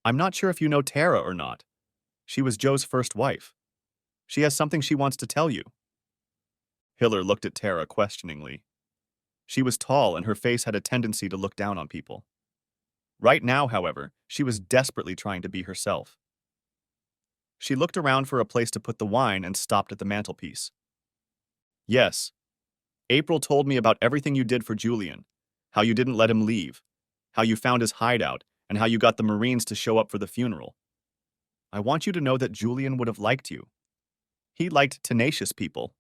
Speaker 1: I'm not sure if you know Tara or not. She was Joe's first wife. She has something she wants to tell you." Hiller looked at Tara questioningly. She was tall and her face had a tendency to look down on people. Right now, however, she was desperately trying to be herself. She looked around for a place to put the wine and stopped at the mantelpiece. "Yes. April told me about everything you did for Julian, how you didn't let him leave, how you found his hideout, and how you got the Marines to show up for the funeral. I want you to know that Julian would have liked you. He liked tenacious people.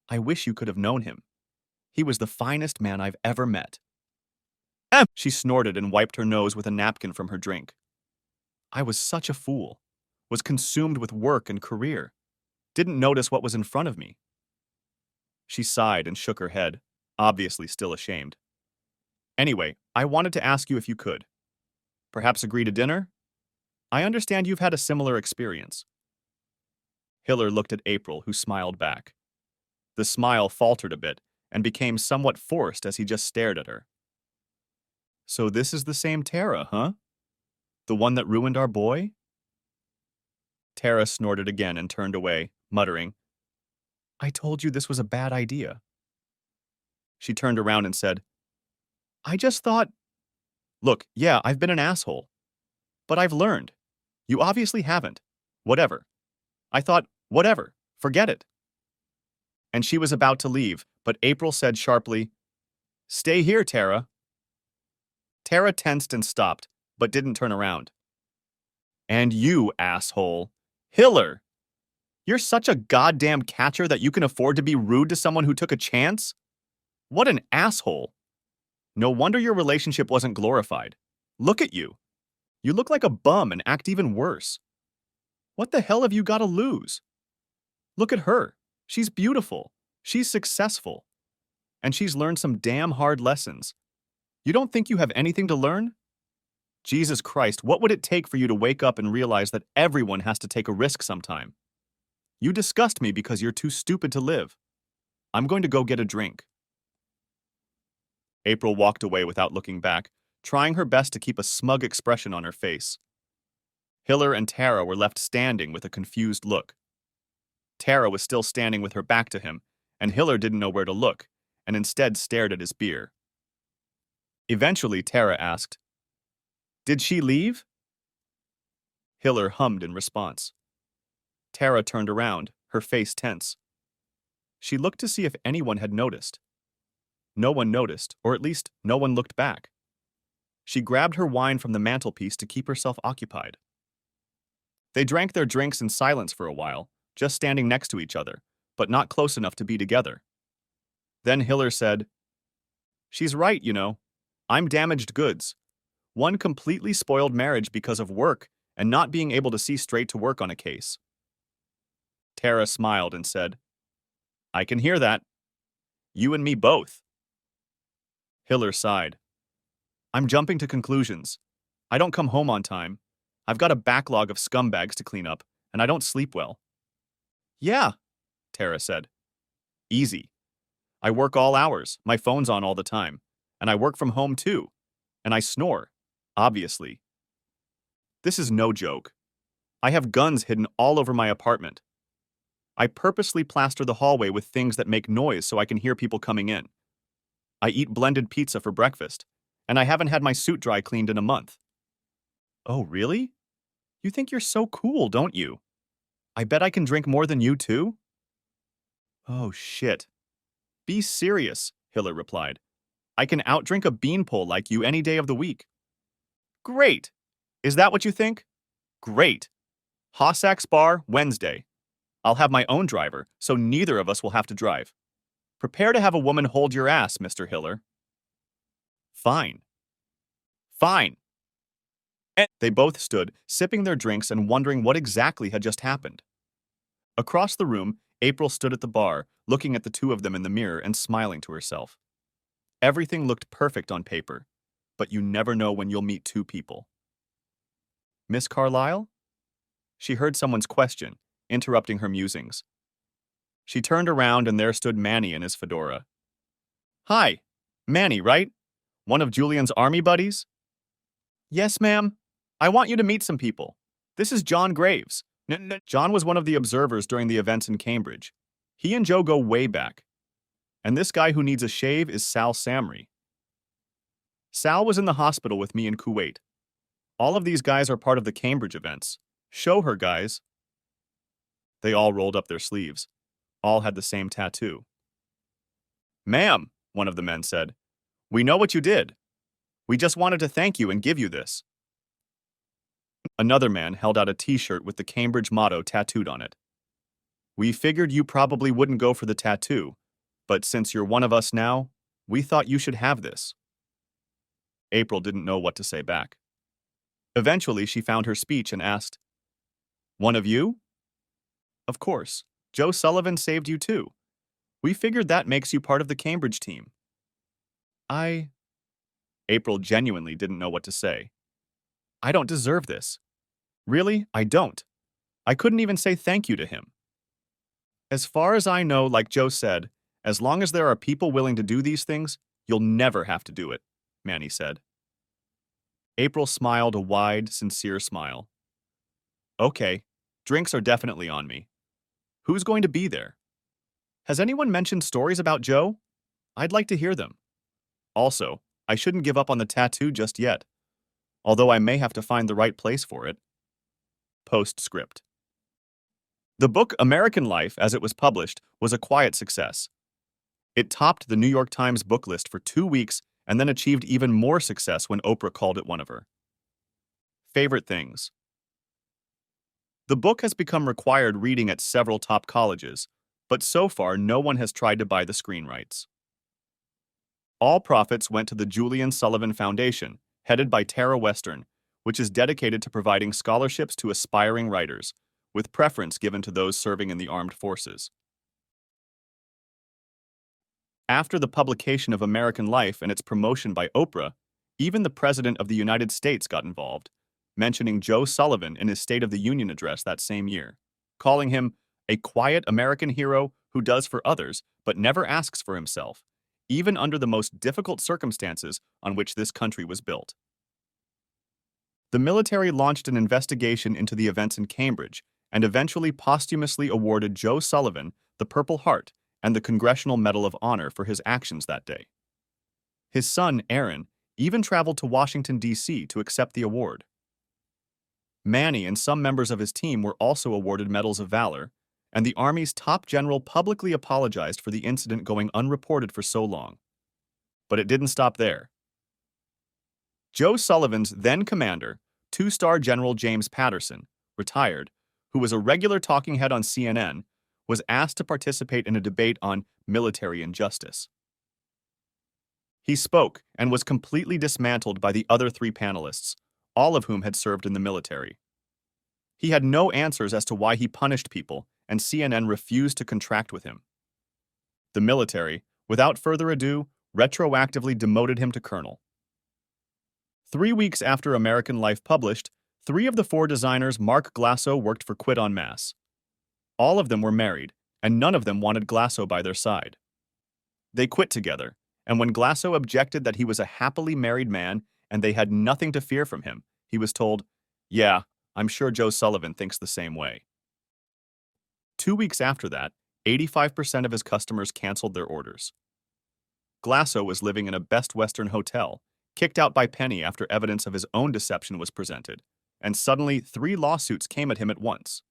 Speaker 1: I wish you could have known him. He was the finest man I've ever met." She snorted and wiped her nose with a napkin from her drink. "I was such a fool. Was consumed with work and career. Didn't notice what was in front of me." She sighed and shook her head, obviously still ashamed. "Anyway, I wanted to ask you if you could. Perhaps agree to dinner? I understand you've had a similar experience." Hiller looked at April, who smiled back. The smile faltered a bit and became somewhat forced as he just stared at her. "So this is the same Tara, huh? The one that ruined our boy?" Tara snorted again and turned away, muttering, "I told you this was a bad idea." She turned around and said, "I just thought, look, yeah, I've been an asshole. But I've learned. You obviously haven't. Whatever. I thought, whatever, forget it." And she was about to leave, but April said sharply, "Stay here, Tara." Tara tensed and stopped, but didn't turn around. "And you, asshole. Hiller! You're such a goddamn catcher that you can afford to be rude to someone who took a chance? What an asshole. No wonder your relationship wasn't glorified. Look at you. You look like a bum and act even worse. What the hell have you got to lose? Look at her. She's beautiful. She's successful. And she's learned some damn hard lessons. You don't think you have anything to learn? Jesus Christ, what would it take for you to wake up and realize that everyone has to take a risk sometime? You disgust me because you're too stupid to live. I'm going to go get a drink." April walked away without looking back, trying her best to keep a smug expression on her face. Hiller and Tara were left standing with a confused look. Tara was still standing with her back to him, and Hiller didn't know where to look, and instead stared at his beer. Eventually, Tara asked, "Did she leave?" Hiller hummed in response. Tara turned around, her face tense. She looked to see if anyone had noticed. No one noticed, or at least no one looked back. She grabbed her wine from the mantelpiece to keep herself occupied. They drank their drinks in silence for a while, just standing next to each other, but not close enough to be together. Then Hiller said, "She's right, you know. I'm damaged goods. One completely spoiled marriage because of work and not being able to see straight to work on a case." Tara smiled and said, "I can hear that. You and me both." Hiller sighed. "I'm jumping to conclusions. I don't come home on time. I've got a backlog of scumbags to clean up, and I don't sleep well." "Yeah," Tara said. "Easy. I work all hours, my phone's on all the time, and I work from home too. And I snore, obviously. This is no joke. I have guns hidden all over my apartment. I purposely plaster the hallway with things that make noise so I can hear people coming in. I eat blended pizza for breakfast, and I haven't had my suit dry cleaned in a month." "Oh, really? You think you're so cool, don't you? I bet I can drink more than you too?" "Oh, shit. Be serious," Hiller replied. "I can outdrink a beanpole like you any day of the week." "Great. Is that what you think? Great. Hossack's Bar, Wednesday. I'll have my own driver, so neither of us will have to drive. Prepare to have a woman hold your ass, Mr. Hiller." "Fine. Fine." And they both stood, sipping their drinks and wondering what exactly had just happened. Across the room, April stood at the bar, looking at the two of them in the mirror and smiling to herself. Everything looked perfect on paper, but you never know when you'll meet two people. "Miss Carlyle?" She heard someone's question, interrupting her musings. She turned around and there stood Manny in his fedora. "Hi, Manny, right? One of Julian's army buddies?" "Yes, ma'am. I want you to meet some people. This is John Graves." John was one of the observers during the events in Cambridge. He and Joe go way back. And this guy who needs a shave is Sal Samri. Sal was in the hospital with me in Kuwait. All of these guys are part of the Cambridge events. Show her, guys. They all rolled up their sleeves. All had the same tattoo. "Ma'am," one of the men said, "we know what you did. We just wanted to thank you and give you this." Another man held out a t-shirt with the Cambridge motto tattooed on it. "We figured you probably wouldn't go for the tattoo, but since you're one of us now, we thought you should have this." April didn't know what to say back. Eventually, she found her speech and asked, "One of you?" "Of course. Joe Sullivan saved you too. We figured that makes you part of the Cambridge team." April genuinely didn't know what to say. "I don't deserve this. Really, I don't. I couldn't even say thank you to him." "As far as I know, like Joe said, as long as there are people willing to do these things, you'll never have to do it," Manny said. April smiled a wide, sincere smile. "Okay, drinks are definitely on me. Who's going to be there? Has anyone mentioned stories about Joe? I'd like to hear them. Also, I shouldn't give up on the tattoo just yet, although I may have to find the right place for it." Postscript. The book American Life, as it was published, was a quiet success. It topped the New York Times book list for 2 weeks and then achieved even more success when Oprah called it one of her favorite things. The book has become required reading at several top colleges, but so far no one has tried to buy the screen rights. All profits went to the Julian Sullivan Foundation, headed by Tara Western, which is dedicated to providing scholarships to aspiring writers, with preference given to those serving in the armed forces. After the publication of American Life and its promotion by Oprah, even the President of the United States got involved, mentioning Joe Sullivan in his State of the Union address that same year, calling him a quiet American hero who does for others but never asks for himself, even under the most difficult circumstances on which this country was built. The military launched an investigation into the events in Cambridge and eventually posthumously awarded Joe Sullivan the Purple Heart and the Congressional Medal of Honor for his actions that day. His son, Aaron, even traveled to Washington, D.C. to accept the award. Manny and some members of his team were also awarded Medals of Valor, and the Army's top general publicly apologized for the incident going unreported for so long. But it didn't stop there. Joe Sullivan's then commander, two-star General James Patterson, retired, who was a regular talking head on CNN, was asked to participate in a debate on military injustice. He spoke and was completely dismantled by the other three panelists, all of whom had served in the military. He had no answers as to why he punished people, and CNN refused to contract with him. The military, without further ado, retroactively demoted him to colonel. 3 weeks after American Life published, 3 of the 4 designers Mark Glasso worked for quit en masse. All of them were married, and none of them wanted Glasso by their side. They quit together, and when Glasso objected that he was a happily married man and they had nothing to fear from him, he was told, "Yeah, I'm sure Joe Sullivan thinks the same way." 2 weeks after that, 85% of his customers canceled their orders. Glasso was living in a Best Western hotel, kicked out by Penny after evidence of his own deception was presented, and suddenly 3 lawsuits came at him at once.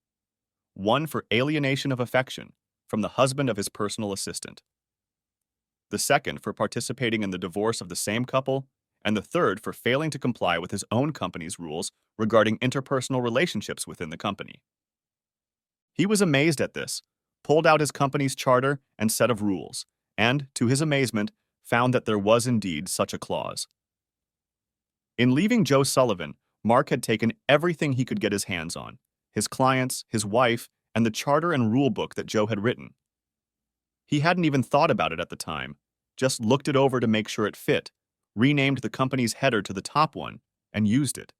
Speaker 1: One for alienation of affection from the husband of his personal assistant. The second for participating in the divorce of the same couple, and the third for failing to comply with his own company's rules regarding interpersonal relationships within the company. He was amazed at this, pulled out his company's charter and set of rules, and, to his amazement, found that there was indeed such a clause. In leaving Joe Sullivan, Mark had taken everything he could get his hands on, his clients, his wife, and the charter and rule book that Joe had written. He hadn't even thought about it at the time, just looked it over to make sure it fit, renamed the company's header to the top one, and used it.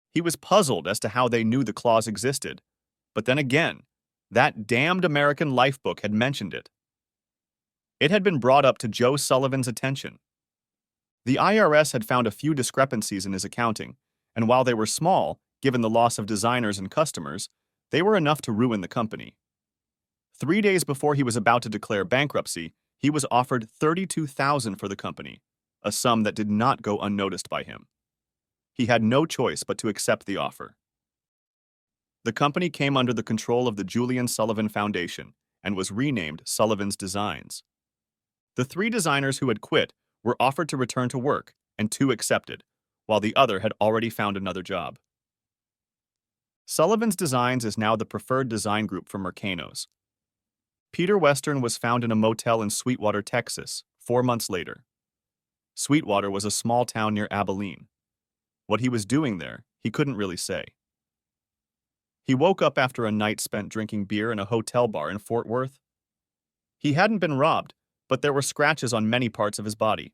Speaker 1: He was puzzled as to how they knew the clause existed, but then again, that damned American Life book had mentioned it. It had been brought up to Joe Sullivan's attention. The IRS had found a few discrepancies in his accounting, and while they were small, given the loss of designers and customers, they were enough to ruin the company. 3 days before he was about to declare bankruptcy, he was offered $32,000 for the company, a sum that did not go unnoticed by him. He had no choice but to accept the offer. The company came under the control of the Julian Sullivan Foundation and was renamed Sullivan's Designs. The 3 designers who had quit were offered to return to work, and 2 accepted, while the other had already found another job. Sullivan's Designs is now the preferred design group for Mercanos. Peter Western was found in a motel in Sweetwater, Texas, 4 months later. Sweetwater was a small town near Abilene. What he was doing there, he couldn't really say. He woke up after a night spent drinking beer in a hotel bar in Fort Worth. He hadn't been robbed, but there were scratches on many parts of his body.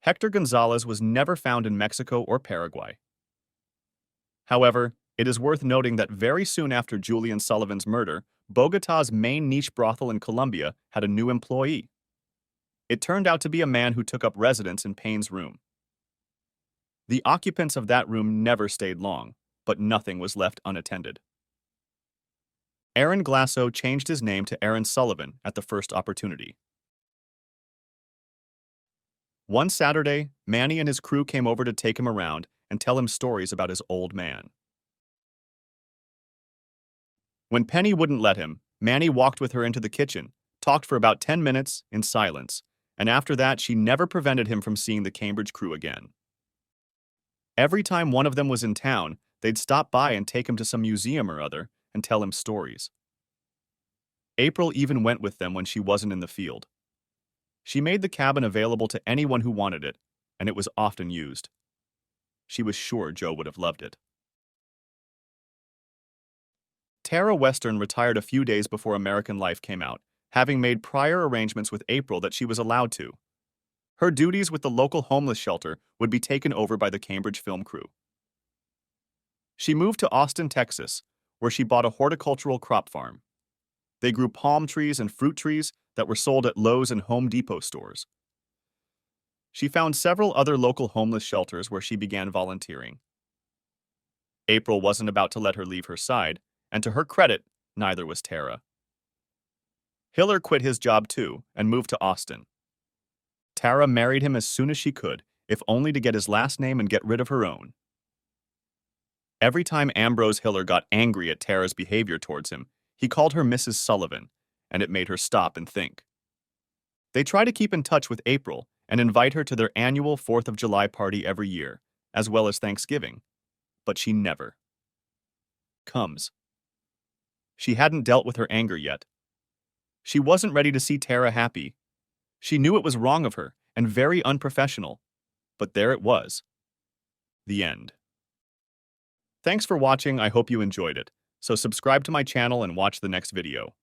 Speaker 1: Hector Gonzalez was never found in Mexico or Paraguay. However, it is worth noting that very soon after Julian Sullivan's murder, Bogotá's main niche brothel in Colombia had a new employee. It turned out to be a man who took up residence in Payne's room. The occupants of that room never stayed long, but nothing was left unattended. Aaron Glasso changed his name to Aaron Sullivan at the first opportunity. One Saturday, Manny and his crew came over to take him around and tell him stories about his old man. When Penny wouldn't let him, Manny walked with her into the kitchen, talked for about 10 minutes in silence, and after that she never prevented him from seeing the Cambridge crew again. Every time one of them was in town, they'd stop by and take him to some museum or other and tell him stories. April even went with them when she wasn't in the field. She made the cabin available to anyone who wanted it, and it was often used. She was sure Joe would have loved it. Tara Western retired a few days before American Life came out, having made prior arrangements with April that she was allowed to. Her duties with the local homeless shelter would be taken over by the Cambridge film crew. She moved to Austin, Texas, where she bought a horticultural crop farm. They grew palm trees and fruit trees that were sold at Lowe's and Home Depot stores. She found several other local homeless shelters where she began volunteering. April wasn't about to let her leave her side, and to her credit, neither was Tara. Hiller quit his job too and moved to Austin. Tara married him as soon as she could, if only to get his last name and get rid of her own. Every time Ambrose Hiller got angry at Tara's behavior towards him, he called her Mrs. Sullivan, and it made her stop and think. They try to keep in touch with April and invite her to their annual 4th of July party every year, as well as Thanksgiving, but she never. comes. She hadn't dealt with her anger yet. She wasn't ready to see Tara happy. She knew it was wrong of her and very unprofessional. But there it was. The end. Thanks for watching. I hope you enjoyed it. So subscribe to my channel and watch the next video.